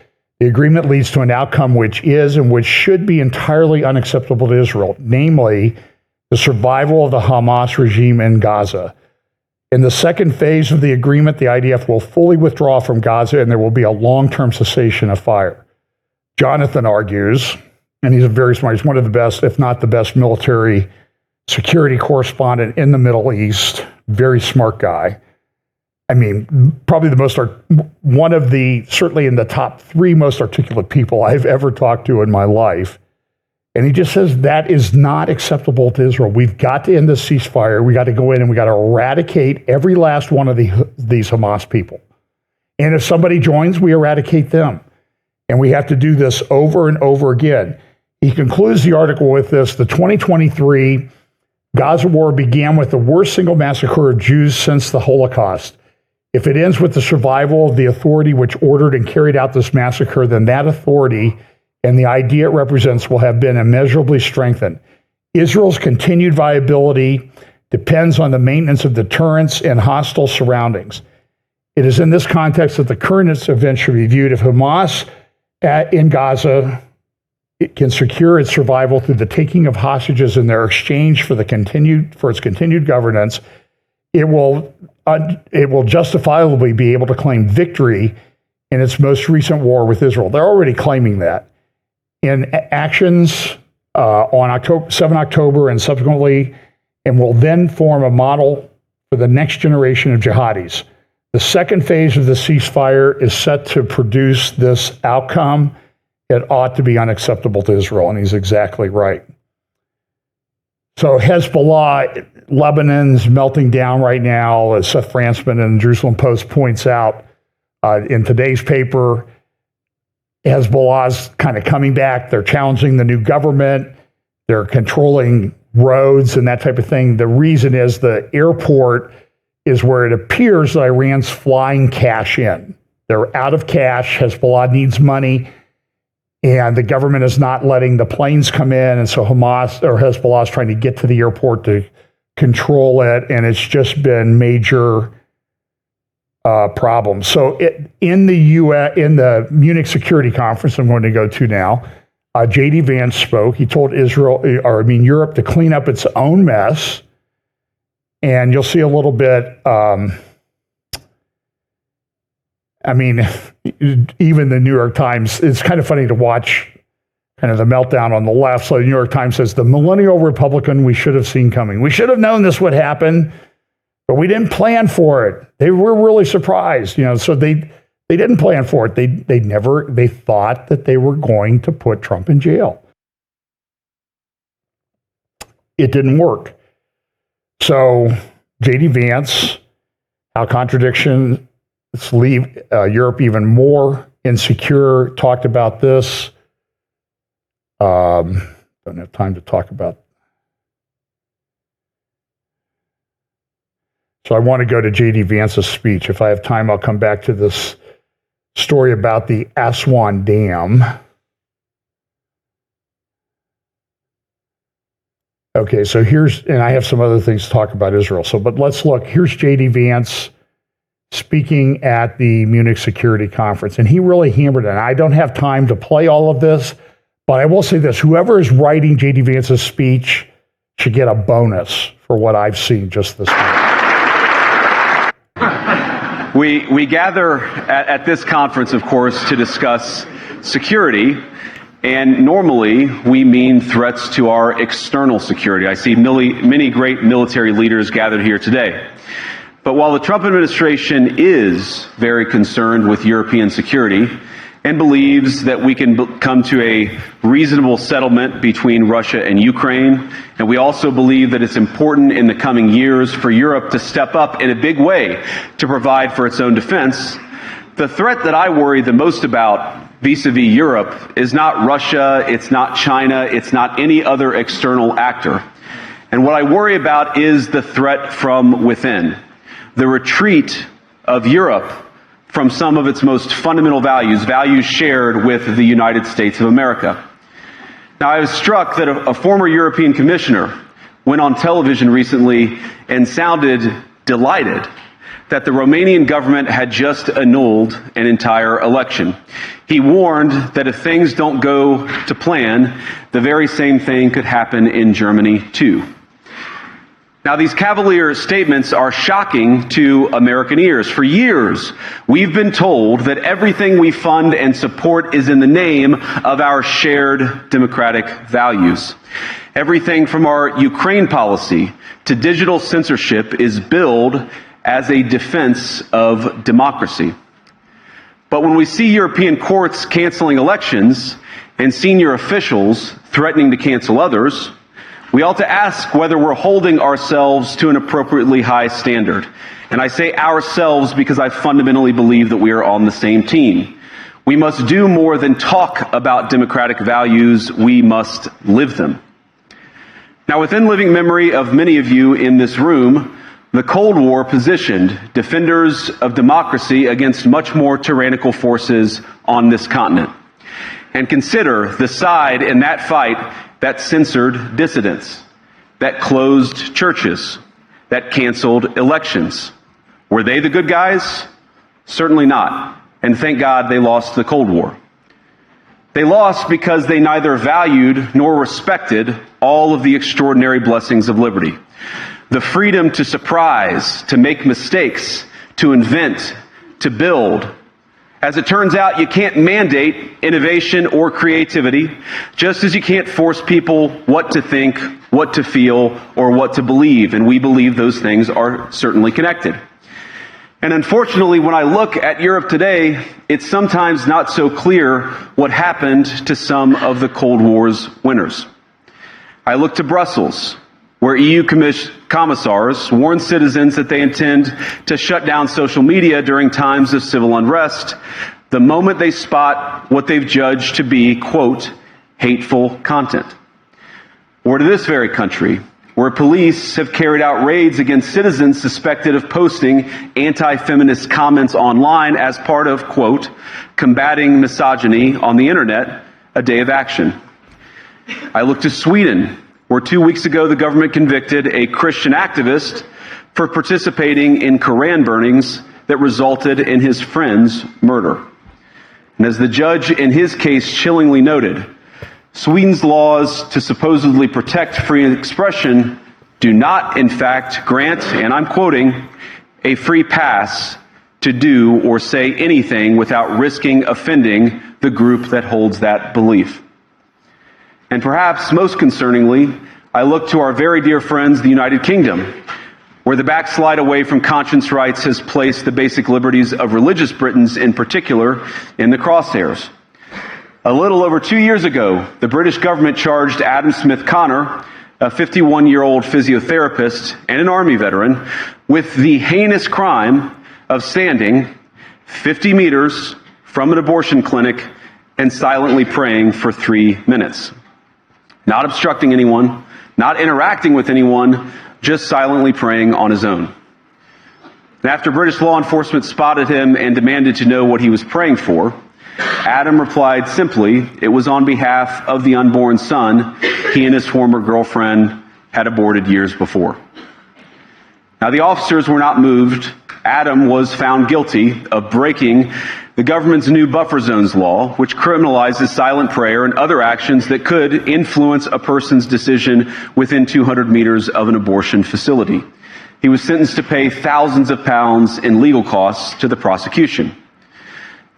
Speaker 1: The agreement leads to an outcome which is and which should be entirely unacceptable to Israel, namely the survival of the Hamas regime in Gaza. In the second phase of the agreement, the IDF will fully withdraw from Gaza and there will be a long-term cessation of fire. Jonathan argues, and he's very smart, he's one of the best, if not the best, military security correspondent in the Middle East, very smart guy. I mean, probably one of the, certainly in the top 3 most articulate people I've ever talked to in my life. And he just says that is not acceptable to Israel. We've got to end the ceasefire. We got to go in and we got to eradicate every last one of these Hamas people. And if somebody joins, we eradicate them. And we have to do this over and over again. He concludes the article with this: the 2023 Gaza war began with the worst single massacre of Jews since the Holocaust. If it ends with the survival of the authority which ordered and carried out this massacre, then that authority and the idea it represents will have been immeasurably strengthened. Israel's continued viability depends on the maintenance of deterrence in hostile surroundings. It is in this context that the current event should be viewed. If Hamas in Gaza it can secure its survival through the taking of hostages in their exchange for its continued governance, it will justifiably be able to claim victory in its most recent war with Israel. They're already claiming that. In actions on 7 October and subsequently, and will then form a model for the next generation of jihadis. The second phase of the ceasefire is set to produce this outcome. It ought to be unacceptable to Israel, and he's exactly right. So Hezbollah, Lebanon's melting down right now, as Seth Frantzman in the Jerusalem Post points out in today's paper. Hezbollah's kind of coming back. They're challenging the new government. They're controlling roads and that type of thing. The reason is the airport is where it appears that Iran's flying cash in. They're out of cash. Hezbollah needs money. And the government is not letting the planes come in. And so Hezbollah is trying to get to the airport to control it. And it's just been major problems. So in the Munich Security Conference I'm going to go to now, J.D. Vance spoke. He told Europe to clean up its own mess. And you'll see a little bit, even the New York Times, it's kind of funny to watch kind of the meltdown on the left. So the New York Times says, the millennial Republican we should have seen coming. We should have known this would happen, but we didn't plan for it. They were really surprised, so they didn't plan for it. They thought that they were going to put Trump in jail. It didn't work. So J.D. Vance, how contradictions leave Europe even more insecure, talked about this. Don't have time to talk about. So I want to go to J.D. Vance's speech. If I have time, I'll come back to this story about the Aswan Dam. Okay, so and I have some other things to talk about Israel. But let's look. Here's J.D. Vance speaking at the Munich Security Conference, and he really hammered it. And I don't have time to play all of this, but I will say this. Whoever is writing J.D. Vance's speech should get a bonus for what I've seen just this week.
Speaker 12: We gather at this conference, of course, to discuss security. And normally, we mean threats to our external security. I see many great military leaders gathered here today. But while the Trump administration is very concerned with European security and believes that we can come to a reasonable settlement between Russia and Ukraine, and we also believe that it's important in the coming years for Europe to step up in a big way to provide for its own defense, the threat that I worry the most about vis-a-vis Europe is not Russia, it's not China, it's not any other external actor. And what I worry about is the threat from within, the retreat of Europe from some of its most fundamental values shared with the United States of America. Now, I was struck that a former European commissioner went on television recently and sounded delighted that the Romanian government had just annulled an entire election. He warned that if things don't go to plan, the very same thing could happen in Germany too. Now, these cavalier statements are shocking to American ears. For years, we've been told that everything we fund and support is in the name of our shared democratic values. Everything from our Ukraine policy to digital censorship is billed as a defense of democracy. But when we see European courts canceling elections and senior officials threatening to cancel others, we ought to ask whether we're holding ourselves to an appropriately high standard. And I say ourselves because I fundamentally believe that we are on the same team. We must do more than talk about democratic values, we must live them. Now, within living memory of many of you in this room, the Cold War positioned defenders of democracy against much more tyrannical forces on this continent. And consider the side in that fight that censored dissidents, that closed churches, that canceled elections. Were they the good guys? Certainly not. And thank God they lost the Cold War. They lost because they neither valued nor respected all of the extraordinary blessings of liberty. The freedom to surprise, to make mistakes, to invent, to build. As it turns out, you can't mandate innovation or creativity, just as you can't force people what to think, what to feel, or what to believe. And we believe those things are certainly connected. And unfortunately, when I look at Europe today, it's sometimes not so clear what happened to some of the Cold War's winners. I look to Brussels, where EU commissars warn citizens that they intend to shut down social media during times of civil unrest the moment they spot what they've judged to be, quote, hateful content. Or to this very country, where police have carried out raids against citizens suspected of posting anti-feminist comments online as part of, quote, combating misogyny on the internet, a day of action. I look to Sweden, where 2 weeks ago the government convicted a Christian activist for participating in Koran burnings that resulted in his friend's murder. And as the judge in his case chillingly noted, Sweden's laws to supposedly protect free expression do not, in fact, grant, and I'm quoting, a free pass to do or say anything without risking offending the group that holds that belief. And perhaps most concerningly, I look to our very dear friends, the United Kingdom, where the backslide away from conscience rights has placed the basic liberties of religious Britons in particular in the crosshairs. A little over 2 years ago, the British government charged Adam Smith Connor, a 51-year-old physiotherapist and an Army veteran, with the heinous crime of standing 50 meters from an abortion clinic and silently praying for 3 minutes. Not obstructing anyone, not interacting with anyone, just silently praying on his own. And after British law enforcement spotted him and demanded to know what he was praying for, Adam replied simply, it was on behalf of the unborn son he and his former girlfriend had aborted years before. Now, the officers were not moved. Adam was found guilty of breaking the government's new buffer zones law, which criminalizes silent prayer and other actions that could influence a person's decision within 200 meters of an abortion facility. He was sentenced to pay thousands of pounds in legal costs to the prosecution.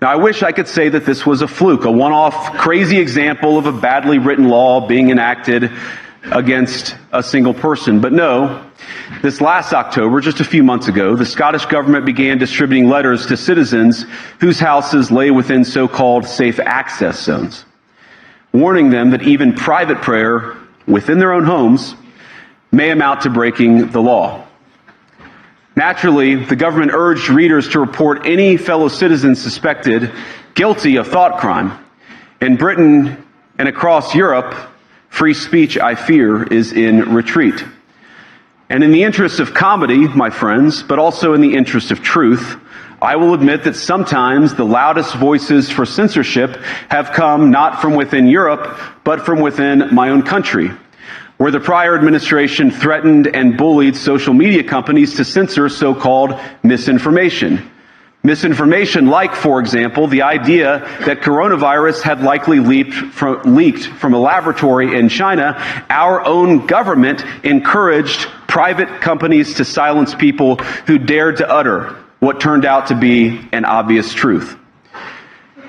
Speaker 12: Now, I wish I could say that this was a fluke, a one-off crazy example of a badly written law being enacted against a single person. But no, this last October, just a few months ago, the Scottish government began distributing letters to citizens whose houses lay within so-called safe access zones, warning them that even private prayer within their own homes may amount to breaking the law. Naturally, the government urged readers to report any fellow citizens suspected guilty of thought crime. In Britain and across Europe, free speech, I fear, is in retreat. And in the interest of comedy, my friends, but also in the interest of truth, I will admit that sometimes the loudest voices for censorship have come not from within Europe, but from within my own country. where the prior administration threatened and bullied social media companies to censor so-called misinformation. Misinformation like, for example, the idea that coronavirus had likely leaked from a laboratory in China. Our own government encouraged private companies to silence people who dared to utter what turned out to be an obvious truth.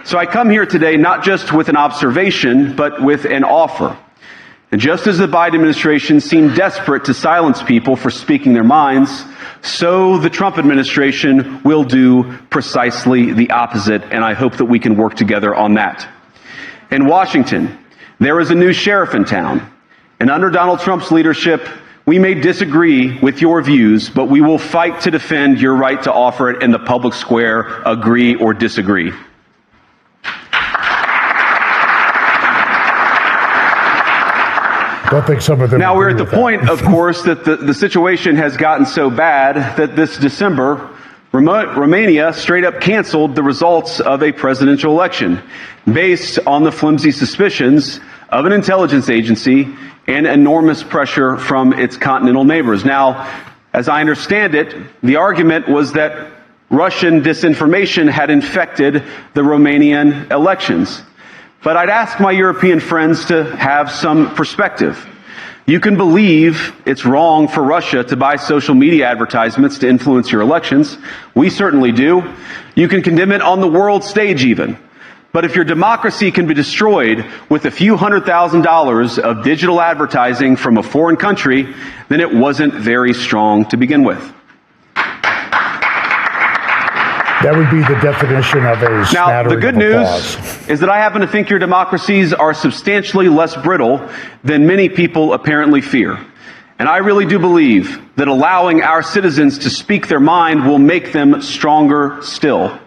Speaker 12: So I come here today not just with an observation, but with an offer. And just as the Biden administration seemed desperate to silence people for speaking their minds, so the Trump administration will do precisely the opposite, and I hope that we can work together on that. In Washington, there is a new sheriff in town, and under Donald Trump's leadership, we may disagree with your views, but we will fight to defend your right to offer it in the public square, agree or disagree.
Speaker 1: Don't think some of them.
Speaker 12: Now, we're at the
Speaker 1: agree with
Speaker 12: point, of course, that the situation has gotten so bad that this December, Romania straight up canceled the results of a presidential election based on the flimsy suspicions of an intelligence agency and enormous pressure from its continental neighbors. Now, as I understand it, the argument was that Russian disinformation had infected the Romanian elections. But I'd ask my European friends to have some perspective. You can believe it's wrong for Russia to buy social media advertisements to influence your elections. We certainly do. You can condemn it on the world stage even. But if your democracy can be destroyed with a few $100,000 of digital advertising from a foreign country, then it wasn't very strong to begin with.
Speaker 1: That would be the definition of a
Speaker 12: Now,
Speaker 1: smattering
Speaker 12: the good
Speaker 1: of
Speaker 12: news
Speaker 1: applause.
Speaker 12: is that I happen to think your democracies are substantially less brittle than many people apparently fear. And I really do believe that allowing our citizens to speak their mind will make them stronger still.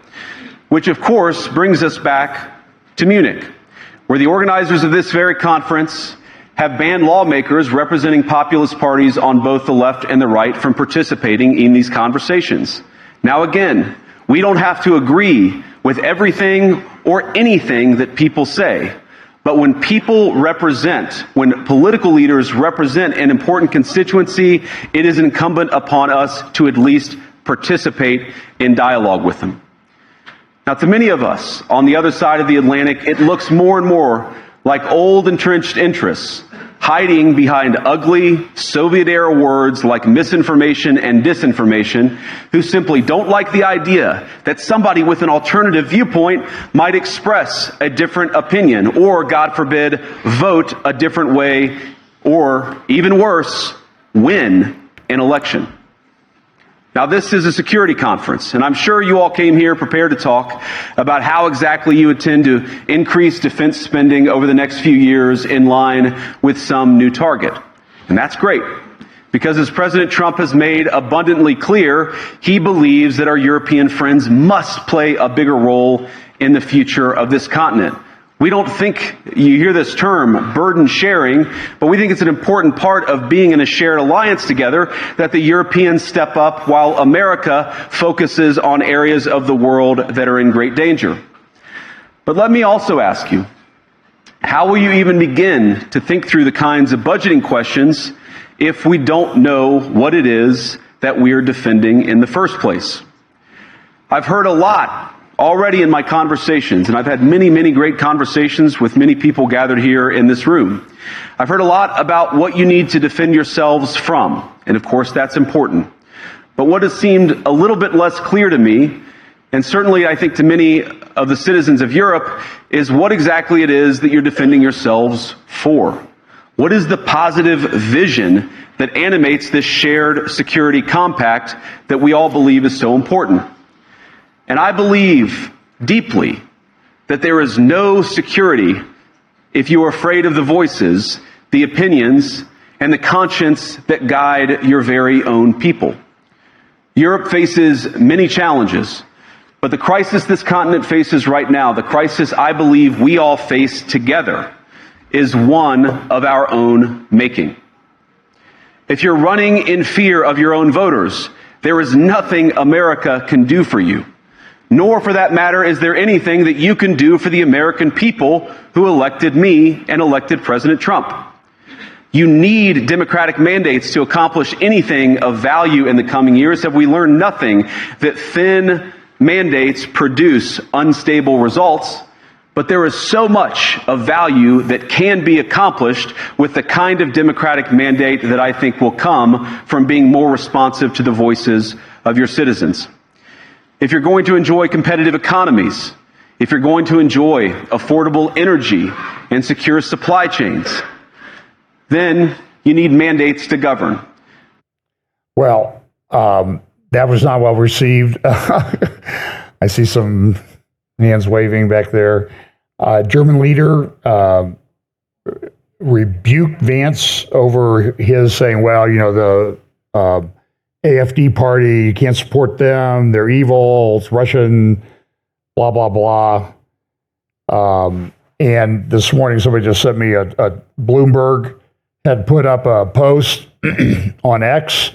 Speaker 12: Which, of course, brings us back to Munich, where the organizers of this very conference have banned lawmakers representing populist parties on both the left and the right from participating in these conversations. Now, again, we don't have to agree with everything or anything that people say. But when when political leaders represent an important constituency, it is incumbent upon us to at least participate in dialogue with them. Now, to many of us on the other side of the Atlantic, it looks more and more like old entrenched interests hiding behind ugly Soviet-era words like misinformation and disinformation, who simply don't like the idea that somebody with an alternative viewpoint might express a different opinion or, God forbid, vote a different way or, even worse, win an election. Now, this is a security conference, and I'm sure you all came here prepared to talk about how exactly you intend to increase defense spending over the next few years in line with some new target. And that's great, because as President Trump has made abundantly clear, he believes that our European friends must play a bigger role in the future of this continent. We don't think, you hear this term, burden sharing, but we think it's an important part of being in a shared alliance together that the Europeans step up while America focuses on areas of the world that are in great danger. But let me also ask you, how will you even begin to think through the kinds of budgeting questions if we don't know what it is that we are defending in the first place? I've heard a lot already in my conversations, and I've had many, many great conversations with many people gathered here in this room. I've heard a lot about what you need to defend yourselves from, and of course that's important. But what has seemed a little bit less clear to me, and certainly I think to many of the citizens of Europe, is what exactly it is that you're defending yourselves for. What is the positive vision that animates this shared security compact that we all believe is so important? And I believe deeply that there is no security if you are afraid of the voices, the opinions, and the conscience that guide your very own people. Europe faces many challenges, but the crisis this continent faces right now, the crisis I believe we all face together, is one of our own making. If you're running in fear of your own voters, there is nothing America can do for you. Nor, for that matter, is there anything that you can do for the American people who elected me and elected President Trump. You need democratic mandates to accomplish anything of value in the coming years. Have we learned nothing that thin mandates produce unstable results? But there is so much of value that can be accomplished with the kind of democratic mandate that I think will come from being more responsive to the voices of your citizens. If you're going to enjoy competitive economies, if you're going to enjoy affordable energy and secure supply chains, then you need mandates to govern.
Speaker 1: Well, that was not well received. I see some hands waving back there. German leader rebuked Vance over his saying, well, you know, the AfD party, you can't support them, they're evil, it's Russian, blah, blah, blah. And this morning, somebody just sent me a Bloomberg had put up a post on X.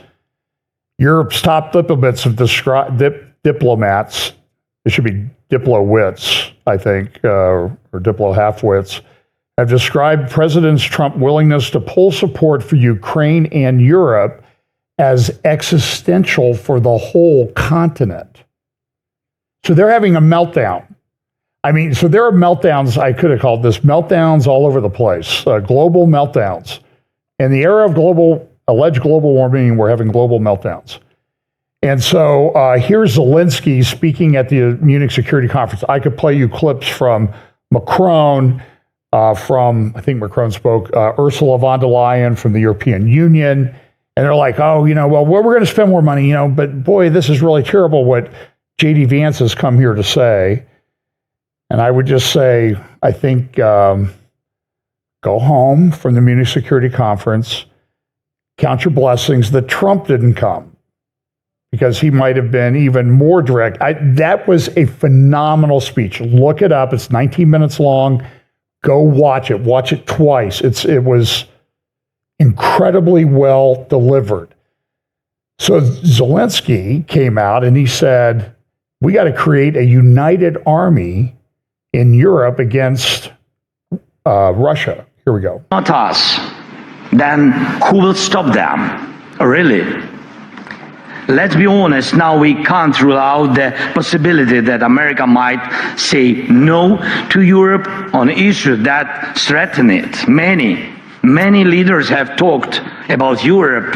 Speaker 1: Europe's top diplomats have described diplomats. It should be diplowits, I think, or diplo halfwits, have described President Trump's willingness to pull support for Ukraine and Europe as existential for the whole continent. So they're having a meltdown. I mean, so there are meltdowns, I could have called this meltdowns all over the place, global meltdowns. In the era of alleged global warming, we're having global meltdowns. And so here's Zelensky speaking at the Munich Security Conference. I could play you clips from Macron, I think Macron spoke, Ursula von der Leyen from the European Union. And they're like, oh, you know, well, we're going to spend more money, you know, but boy, this is really terrible what J.D. Vance has come here to say. And I would just say, I think, go home from the Munich Security Conference, count your blessings that Trump didn't come, because he might have been even more direct. That was a phenomenal speech. Look it up. It's 19 minutes long. Go watch it. Watch it twice. It was incredibly well delivered. So Zelensky came out and he said, we got to create a united army in Europe against Russia. Here we go.
Speaker 13: Not us. Then who will stop them? Really? Let's be honest, now we can't rule out the possibility that America might say no to Europe on issues that threaten it. Many leaders have talked about Europe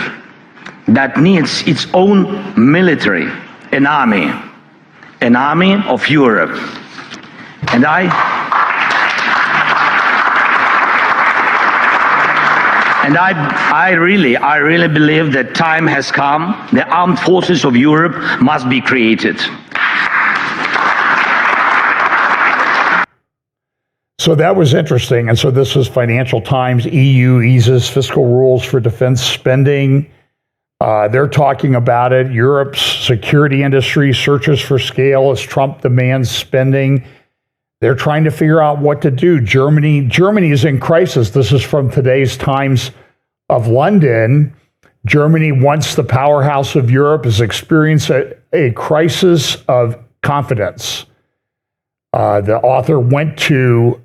Speaker 13: that needs its own military, an army of Europe. And I really believe that time has come. The armed forces of Europe must be created.
Speaker 1: So that was interesting. And so this was Financial Times. EU eases fiscal rules for defense spending. They're talking about it. Europe's security industry searches for scale as Trump demands spending. They're trying to figure out what to do. Germany is in crisis. This is from today's Times of London. Germany, once the powerhouse of Europe, has experienced a crisis of confidence. The author went to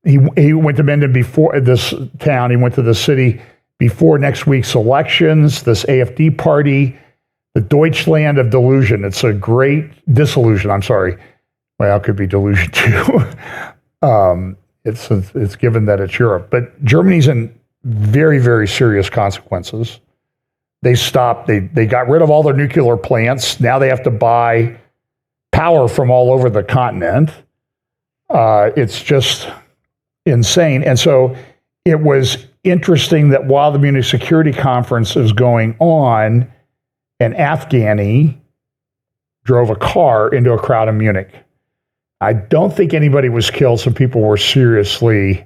Speaker 1: he went to Minden before this town. He went to the city before next week's elections. This AfD party, the Deutschland of delusion. It's a great disillusion. I'm sorry. Well, it could be delusion too. It's given that it's Europe, but Germany's in very, very serious consequences. They stopped. They got rid of all their nuclear plants. Now they have to buy power from all over the continent. It's just insane. And so it was interesting that while the Munich Security Conference is going on, an Afghani drove a car into a crowd in Munich. I don't think anybody was killed. Some people were seriously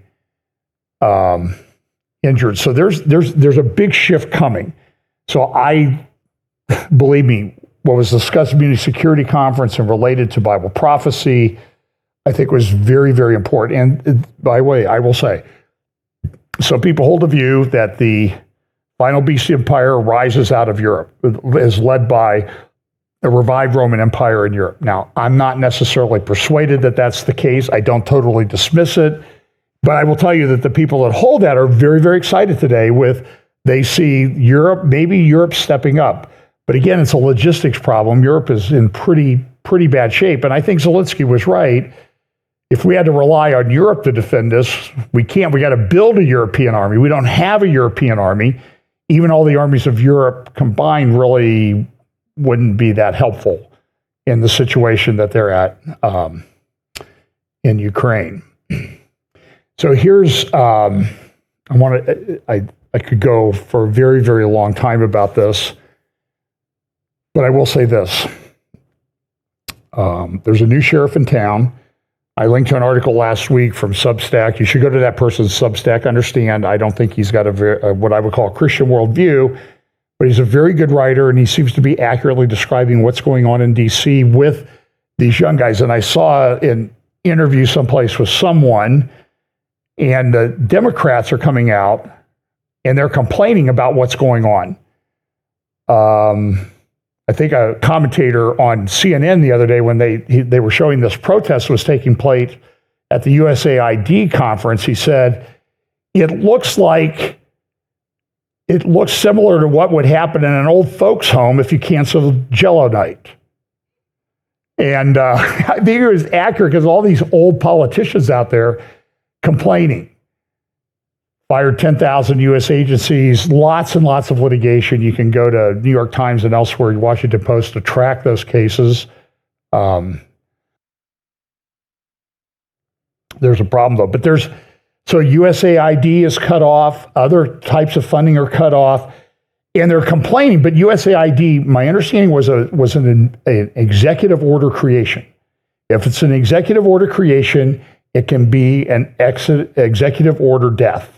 Speaker 1: injured. So there's a big shift coming. So believe me, what was discussed at the Munich Security Conference and related to Bible prophecy, I think was very, very important. And by the way, I will say, some people hold the view that the final beast empire rises out of Europe, is led by a revived Roman Empire in Europe. Now, I'm not necessarily persuaded that that's the case. I don't totally dismiss it, but I will tell you that the people that hold that are very, very excited today they see Europe, maybe Europe stepping up. But again, it's a logistics problem. Europe is in pretty bad shape. And I think Zelensky was right. If we had to rely on Europe to defend us, we can't. We got to build a European army. We don't have a European army. Even all the armies of Europe combined really wouldn't be that helpful in the situation that they're at in Ukraine. So here's, I could go for a very, very long time about this, but I will say this. There's a new sheriff in town. I linked to an article last week from Substack. You should go to that person's Substack. Understand, I don't think he's got what I would call a Christian worldview, but he's a very good writer, and he seems to be accurately describing what's going on in D.C. with these young guys. And I saw an interview someplace with someone, and the Democrats are coming out, and they're complaining about what's going on. I think a commentator on CNN the other day, when they were showing this protest was taking place at the USAID conference, he said, it looks similar to what would happen in an old folks' home if you canceled Jello night. And I think it was accurate because all these old politicians out there complaining. Fired 10,000 U.S. agencies, lots and lots of litigation. You can go to New York Times and elsewhere, Washington Post, to track those cases. There's a problem, though. But so USAID is cut off. Other types of funding are cut off. And they're complaining. But USAID, my understanding was an executive order creation. If it's an executive order creation, it can be an executive order death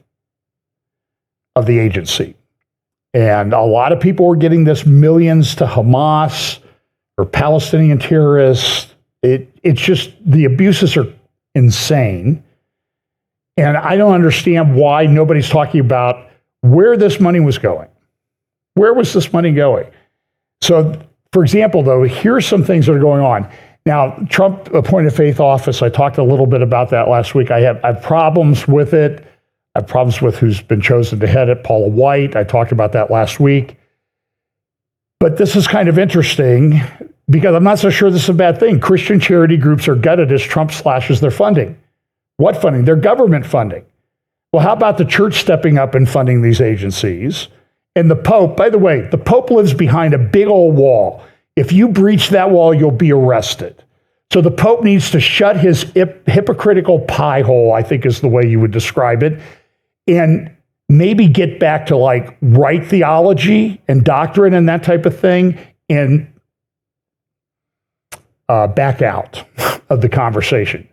Speaker 1: of the agency. And a lot of people were getting this millions to Hamas or Palestinian terrorists. It's just, the abuses are insane. And I don't understand why nobody's talking about where this money was going. Where was this money going? So, for example, though, here's some things that are going on. Now, Trump appointed faith office. I talked a little bit about that last week. I have problems with it. I have problems with who's been chosen to head it, Paula White. I talked about that last week. But this is kind of interesting because I'm not so sure this is a bad thing. Christian charity groups are gutted as Trump slashes their funding. What funding? Their government funding. Well, how about the church stepping up and funding these agencies? And the Pope, by the way, the Pope lives behind a big old wall. If you breach that wall, you'll be arrested. So the Pope needs to shut his hypocritical pie hole, I think is the way you would describe it, and maybe get back to like right theology and doctrine and that type of thing, and back out of the conversation.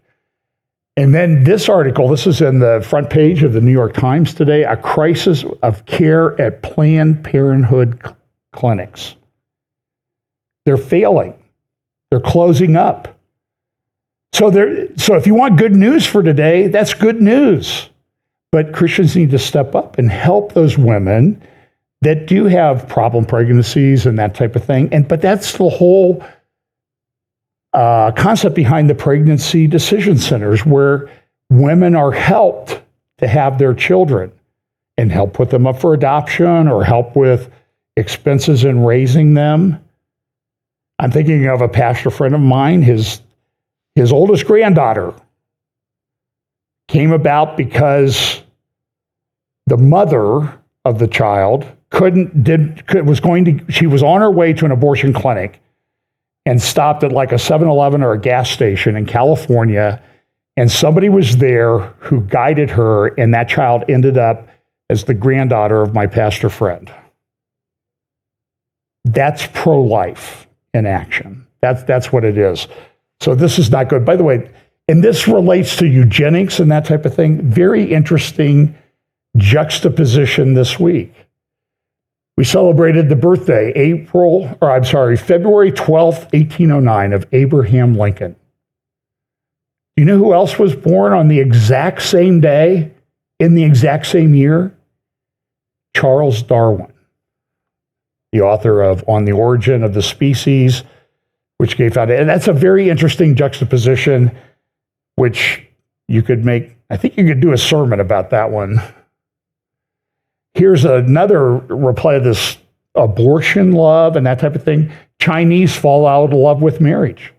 Speaker 1: And then this article, this is in the front page of the New York Times today, a crisis of care at Planned Parenthood clinics. They're failing. They're closing up. So if you want good news for today, that's good news. But Christians need to step up and help those women that do have problem pregnancies and that type of thing. But that's the whole concept behind the pregnancy decision centers, where women are helped to have their children and help put them up for adoption or help with expenses in raising them. I'm thinking of a pastor friend of mine, his oldest granddaughter came about because the mother of the child she was on her way to an abortion clinic and stopped at like a 7-Eleven or a gas station in California, and somebody was there who guided her, and that child ended up as the granddaughter of my pastor friend. That's pro-life in action. That's what it is. So this is not good. By the way, and this relates to eugenics and that type of thing. Very interesting juxtaposition this week. We celebrated the birthday, February 12th, 1809, of Abraham Lincoln. You know who else was born on the exact same day, in the exact same year? Charles Darwin, the author of On the Origin of the Species, which gay foundation. And that's a very interesting juxtaposition, which you could make, I think you could do a sermon about that one. Here's another reply to this abortion love and that type of thing. Chinese fall out of love with marriage.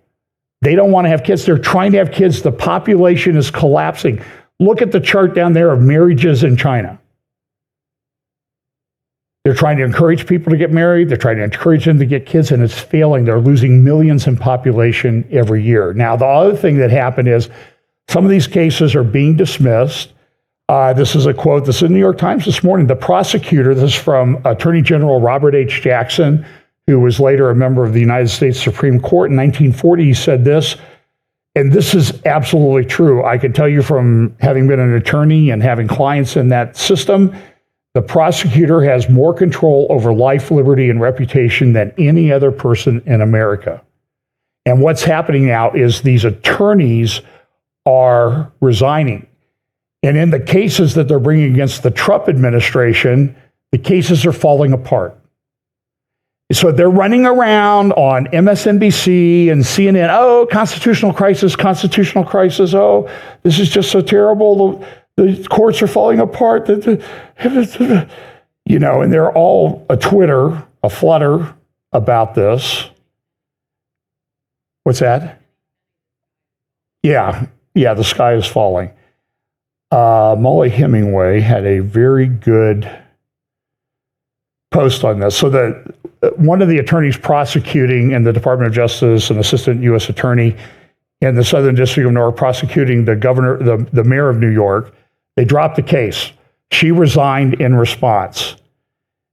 Speaker 1: They don't want to have kids. They're trying to have kids. The population is collapsing. Look at the chart down there of marriages in China. They're trying to encourage people to get married. They're trying to encourage them to get kids, and it's failing. They're losing millions in population every year. Now, the other thing that happened is some of these cases are being dismissed. This is a quote. This is in the New York Times this morning. The prosecutor, this is from Attorney General Robert H. Jackson, who was later a member of the United States Supreme Court in 1940, he said this, and this is absolutely true. I can tell you from having been an attorney and having clients in that system, the prosecutor has more control over life, liberty, and reputation than any other person in America. And what's happening now is these attorneys are resigning. And in the cases that they're bringing against the Trump administration, the cases are falling apart. So they're running around on MSNBC and CNN, oh, constitutional crisis. Oh, this is just so terrible. The courts are falling apart. You know, and they're all a flutter about this. What's that? Yeah, the sky is falling. Molly Hemingway had a very good post on this. So one of the attorneys prosecuting in the Department of Justice, an assistant U.S. attorney in the Southern District of New York, prosecuting the governor, the mayor of New York, they dropped the case. She resigned in response.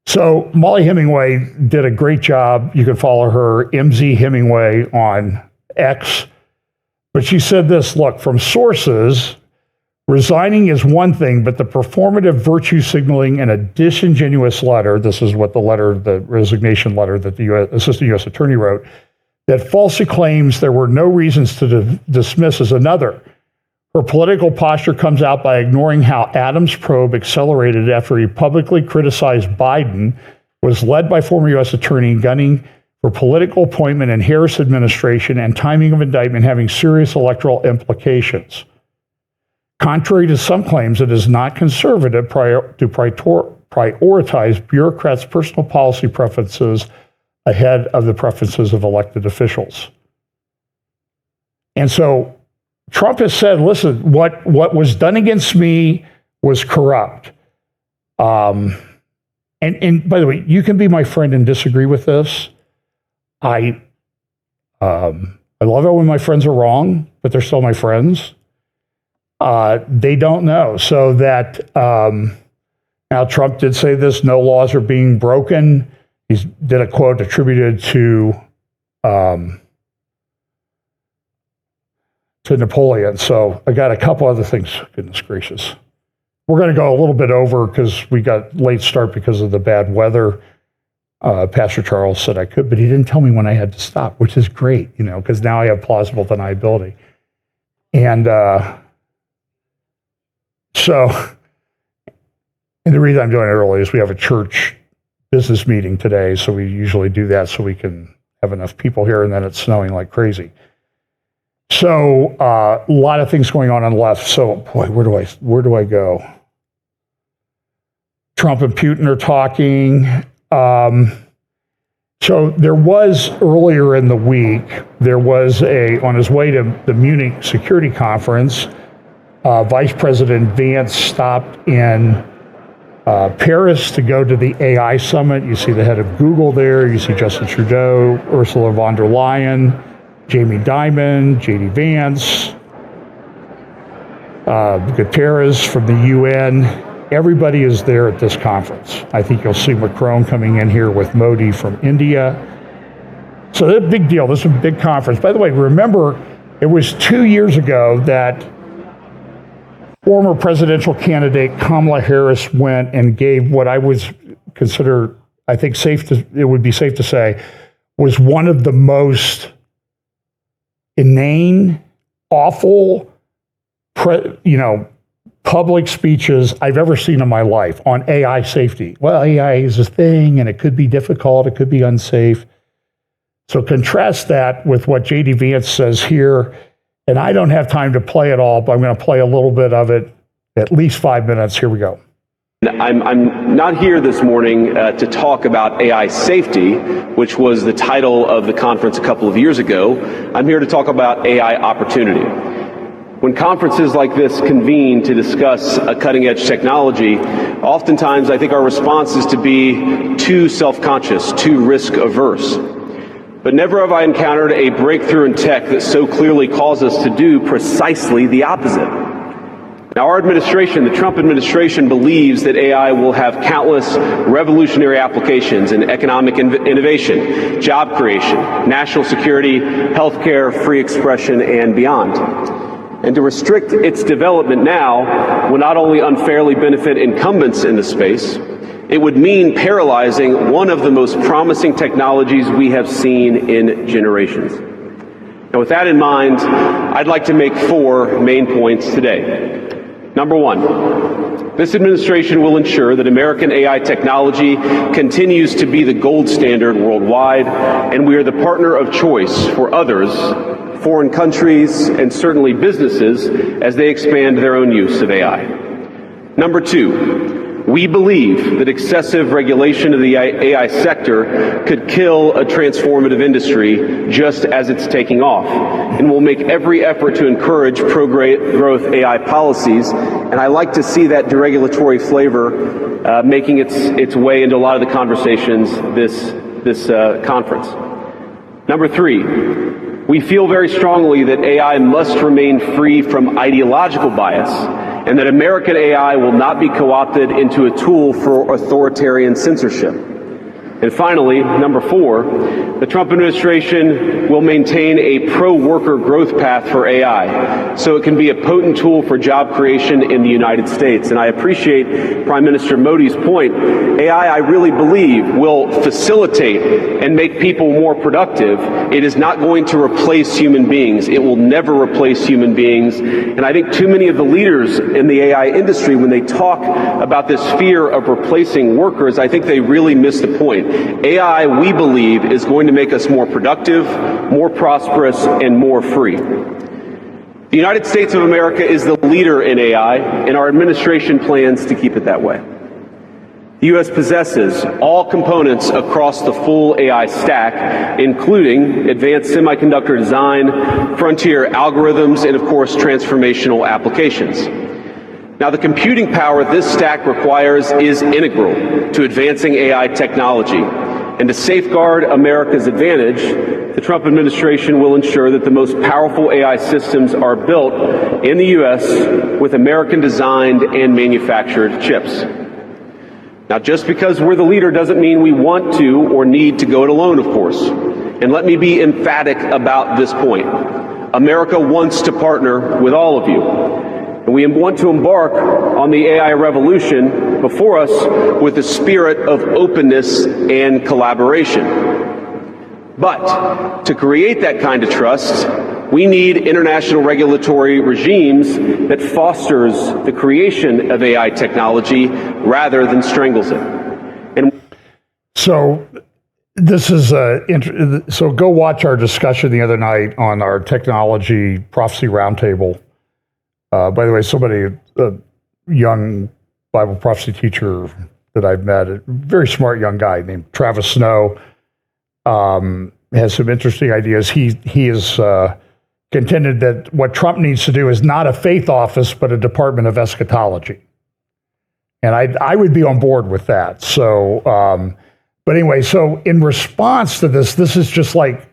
Speaker 1: So Molly Hemingway did a great job. You can follow her, MZ Hemingway, on X. But she said this, look, from sources, resigning is one thing, but the performative virtue signaling in a disingenuous letter, this is what the resignation letter that the assistant U.S. attorney wrote, that falsely claims there were no reasons to dismiss is another. Her political posture comes out by ignoring how Adams' probe accelerated after he publicly criticized Biden, was led by former U.S. attorney gunning for political appointment in Harris administration and timing of indictment having serious electoral implications. Contrary to some claims, it is not conservative to prioritize bureaucrats' personal policy preferences ahead of the preferences of elected officials. And so Trump has said, listen, what was done against me was corrupt. And by the way, you can be my friend and disagree with this. I love it when my friends are wrong, but they're still my friends. They don't know. So that now Trump did say this, no laws are being broken. He did a quote attributed to Napoleon. So I got a couple other things. Goodness gracious. We're going to go a little bit over because we got late start because of the bad weather. Pastor Charles said I could, but he didn't tell me when I had to stop, which is great, because now I have plausible deniability. And the reason I'm doing it early is we have a church business meeting today, so we usually do that so we can have enough people here, and then it's snowing like crazy. So a lot of things going on the left. So boy, where do I go? Trump and Putin are talking. So there was earlier in the week, on his way to the Munich security conference, Vice President Vance stopped in Paris to go to the AI summit. You see the head of Google there. You see Justin Trudeau, Ursula von der Leyen, Jamie Dimon, J.D. Vance, Guterres from the UN. Everybody is there at this conference. I think you'll see Macron coming in here with Modi from India. So that's a big deal. This is a big conference. By the way, remember, it was 2 years ago that former presidential candidate Kamala Harris went and gave what I would consider, I think it would be safe to say, was one of the most inane, awful, public speeches I've ever seen in my life on AI safety. Well, AI is a thing, and it could be difficult, it could be unsafe. So contrast that with what J.D. Vance says here, and I don't have time to play it all, but I'm going to play a little bit of it, at least 5 minutes. Here we go.
Speaker 12: I'm not here this morning to talk about AI safety, which was the title of the conference a couple of years ago. I'm here to talk about AI opportunity. When conferences like this convene to discuss a cutting-edge technology, oftentimes I think our response is to be too self-conscious, too risk-averse. But never have I encountered a breakthrough in tech that so clearly calls us to do precisely the opposite. Now, our administration, the Trump administration, believes that AI will have countless revolutionary applications in economic innovation, job creation, national security, healthcare, free expression, and beyond. And to restrict its development now will not only unfairly benefit incumbents in the space, it would mean paralyzing one of the most promising technologies we have seen in generations. Now, with that in mind, I'd like to make 4 main points today. Number 1, this administration will ensure that American AI technology continues to be the gold standard worldwide, and we are the partner of choice for others, foreign countries, and certainly businesses as they expand their own use of AI. Number 2, we believe that excessive regulation of the AI sector could kill a transformative industry just as it's taking off, and will make every effort to encourage pro-growth AI policies. And I like to see that deregulatory flavor making its way into a lot of the conversations this conference. Number 3, we feel very strongly that AI must remain free from ideological bias, and that American AI will not be co-opted into a tool for authoritarian censorship. And finally, number 4, the Trump administration will maintain a pro-worker growth path for AI, so it can be a potent tool for job creation in the United States. And I appreciate Prime Minister Modi's point. AI, I really believe, will facilitate and make people more productive. It is not going to replace human beings. It will never replace human beings. And I think too many of the leaders in the AI industry, when they talk about this fear of replacing workers, I think they really miss the point. AI, we believe, is going to make us more productive, more prosperous, and more free. The United States of America is the leader in AI, and our administration plans to keep it that way. The U.S. possesses all components across the full AI stack, including advanced semiconductor design, frontier algorithms, and of course, transformational applications. Now, the computing power this stack requires is integral to advancing AI technology. And to safeguard America's advantage, the Trump administration will ensure that the most powerful AI systems are built in the U.S. with American-designed and manufactured chips. Now, just because we're the leader doesn't mean we want to or need to go it alone, of course. And let me be emphatic about this point. America wants to partner with all of you. And we want to embark on the AI revolution before us with a spirit of openness and collaboration. But to create that kind of trust, we need international regulatory regimes that fosters the creation of AI technology rather than strangles it. And
Speaker 1: so this is so go watch our discussion the other night on our technology prophecy roundtable. By the way, somebody, a young Bible prophecy teacher that I've met, a very smart young guy named Travis Snow, has some interesting ideas. He has contended that what Trump needs to do is not a faith office, but a department of eschatology. And I would be on board with that. So, but anyway, so in response to this is just like,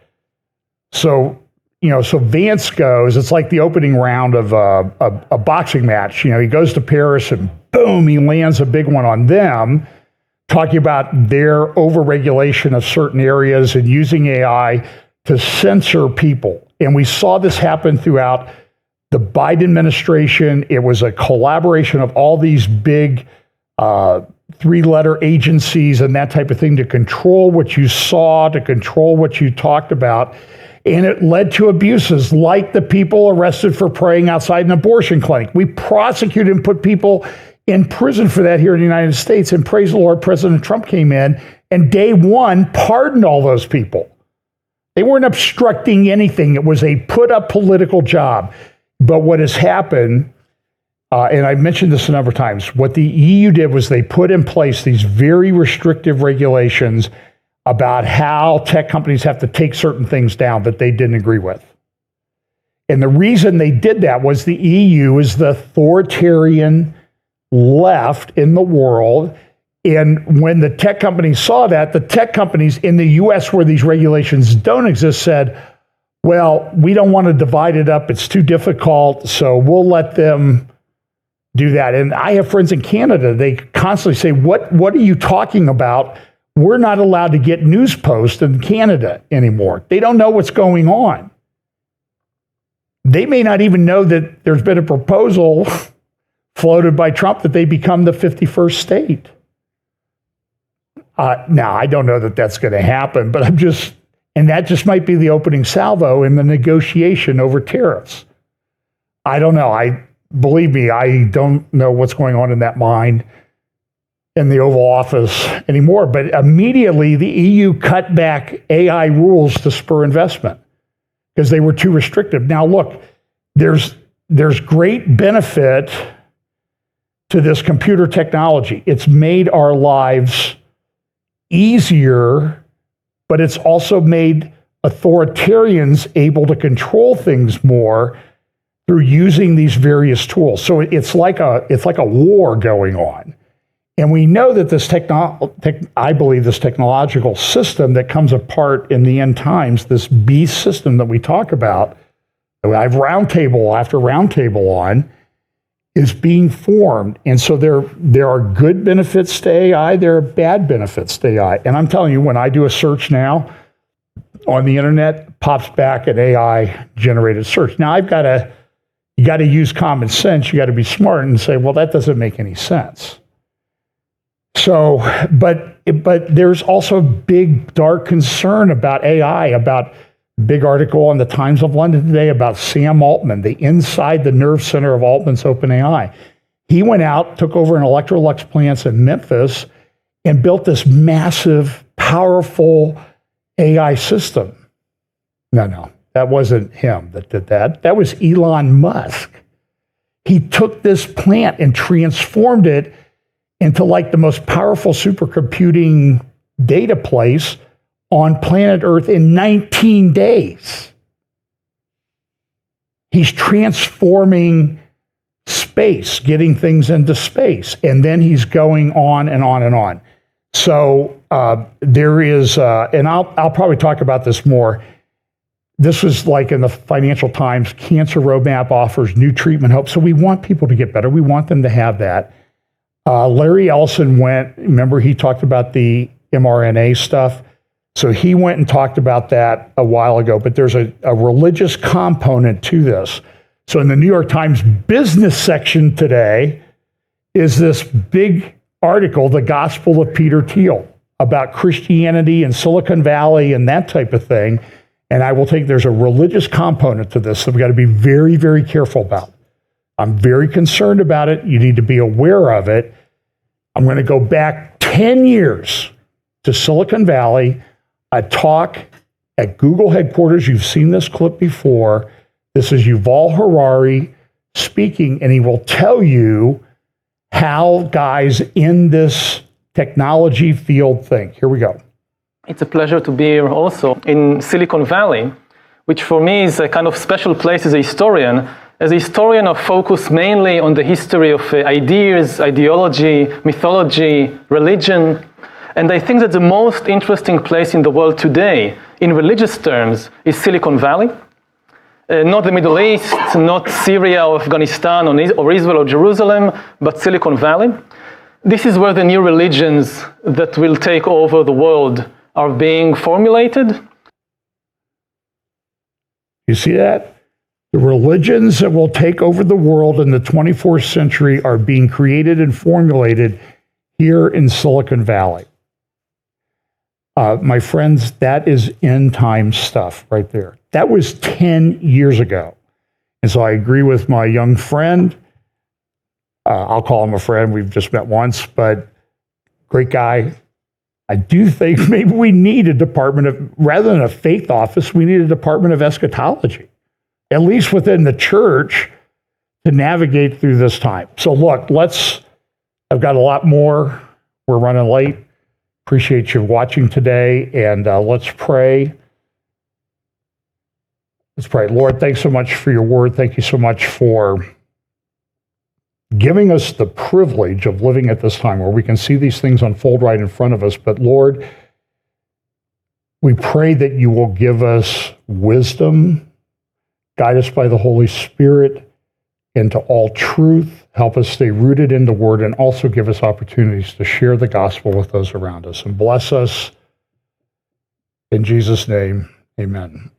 Speaker 1: so Vance goes, it's like the opening round of a boxing match. He goes to Paris and boom, he lands a big one on them, talking about their overregulation of certain areas and using AI to censor people. And we saw this happen throughout the Biden administration. It was a collaboration of all these big 3-letter agencies and that type of thing to control what you saw, to control what you talked about. And it led to abuses like the people arrested for praying outside an abortion clinic. We prosecuted and put people in prison for that here in the United States. And praise the Lord, President Trump came in and day one pardoned all those people. They weren't obstructing anything. It was a put-up political job. But what has happened, and I've mentioned this a number of times, what the EU did was they put in place these very restrictive regulations about how tech companies have to take certain things down that they didn't agree with. And the reason they did that was the EU is the authoritarian left in the world. And when the tech companies saw that, the tech companies in the US where these regulations don't exist said, well, we don't want to divide it up. It's too difficult. So we'll let them do that. And I have friends in Canada. They constantly say, what are you talking about? We're not allowed to get news posts in Canada anymore. They don't know what's going on. They may not even know that there's been a proposal floated by Trump that they become the 51st state. Now, I don't know that that's going to happen, but and that just might be the opening salvo in the negotiation over tariffs. I don't know. Believe me, I don't know what's going on in that mind in the Oval Office anymore. But immediately the EU cut back AI rules to spur investment because they were too restrictive. Now, look, there's great benefit to this computer technology. It's made our lives easier, but it's also made authoritarians able to control things more through using these various tools. So it's like a war going on. And we know that this I believe this technological system that comes apart in the end times, this beast system that we talk about, that I have roundtable after roundtable on, is being formed. And so there are good benefits to AI, there are bad benefits to AI. And I'm telling you, when I do a search now on the internet, pops back an AI generated search. Now you got to use common sense, you got to be smart and say, well, that doesn't make any sense. So, but there's also big, dark concern about AI, about big article on the Times of London today about Sam Altman, the inside the nerve center of Altman's OpenAI. He went out, took over an Electrolux plant in Memphis, and built this massive, powerful AI system. No, that wasn't him that did that. That was Elon Musk. He took this plant and transformed it into like the most powerful supercomputing data place on planet Earth in 19 days. He's transforming space, getting things into space, and then he's going on and on and on. So there is, and I'll probably talk about this more. This was like in the Financial Times, cancer roadmap offers new treatment hope. So we want people to get better. We want them to have that. Larry Ellison remember he talked about the mRNA stuff. So he went and talked about that a while ago, but there's a religious component to this. So in the New York Times business section today is this big article, The Gospel of Peter Thiel, about Christianity and Silicon Valley and that type of thing. And I will take, there's a religious component to this that we got to be very, very careful about. I'm very concerned about it. You need to be aware of it. I'm going to go back 10 years to Silicon Valley. A talk at Google headquarters. You've seen this clip before. This is Yuval Harari speaking, and he will tell you how guys in this technology field think. Here we go.
Speaker 14: It's a pleasure to be here also in Silicon Valley, which for me is a kind of special place as a historian. As a historian, I focus mainly on the history of ideas, ideology, mythology, religion. And I think that the most interesting place in the world today, in religious terms, is Silicon Valley. Not the Middle East, not Syria or Afghanistan or Israel or Jerusalem, but Silicon Valley. This is where the new religions that will take over the world are being formulated.
Speaker 1: You see that? The religions that will take over the world in the 24th century are being created and formulated here in Silicon Valley. My friends, that is end time stuff right there. That was 10 years ago. And so I agree with my young friend. I'll call him a friend. We've just met once, but great guy. I do think maybe we need a department of, rather than a faith office, we need a department of eschatology, at least within the church, to navigate through this time. So look, I've got a lot more. We're running late. Appreciate you watching today, and let's pray. Let's pray. Lord, thanks so much for your word. Thank you so much for giving us the privilege of living at this time where we can see these things unfold right in front of us. But Lord, we pray that you will give us wisdom, guide us by the Holy Spirit into all truth, help us stay rooted in the word, and also give us opportunities to share the gospel with those around us. And bless us. In Jesus' name, amen.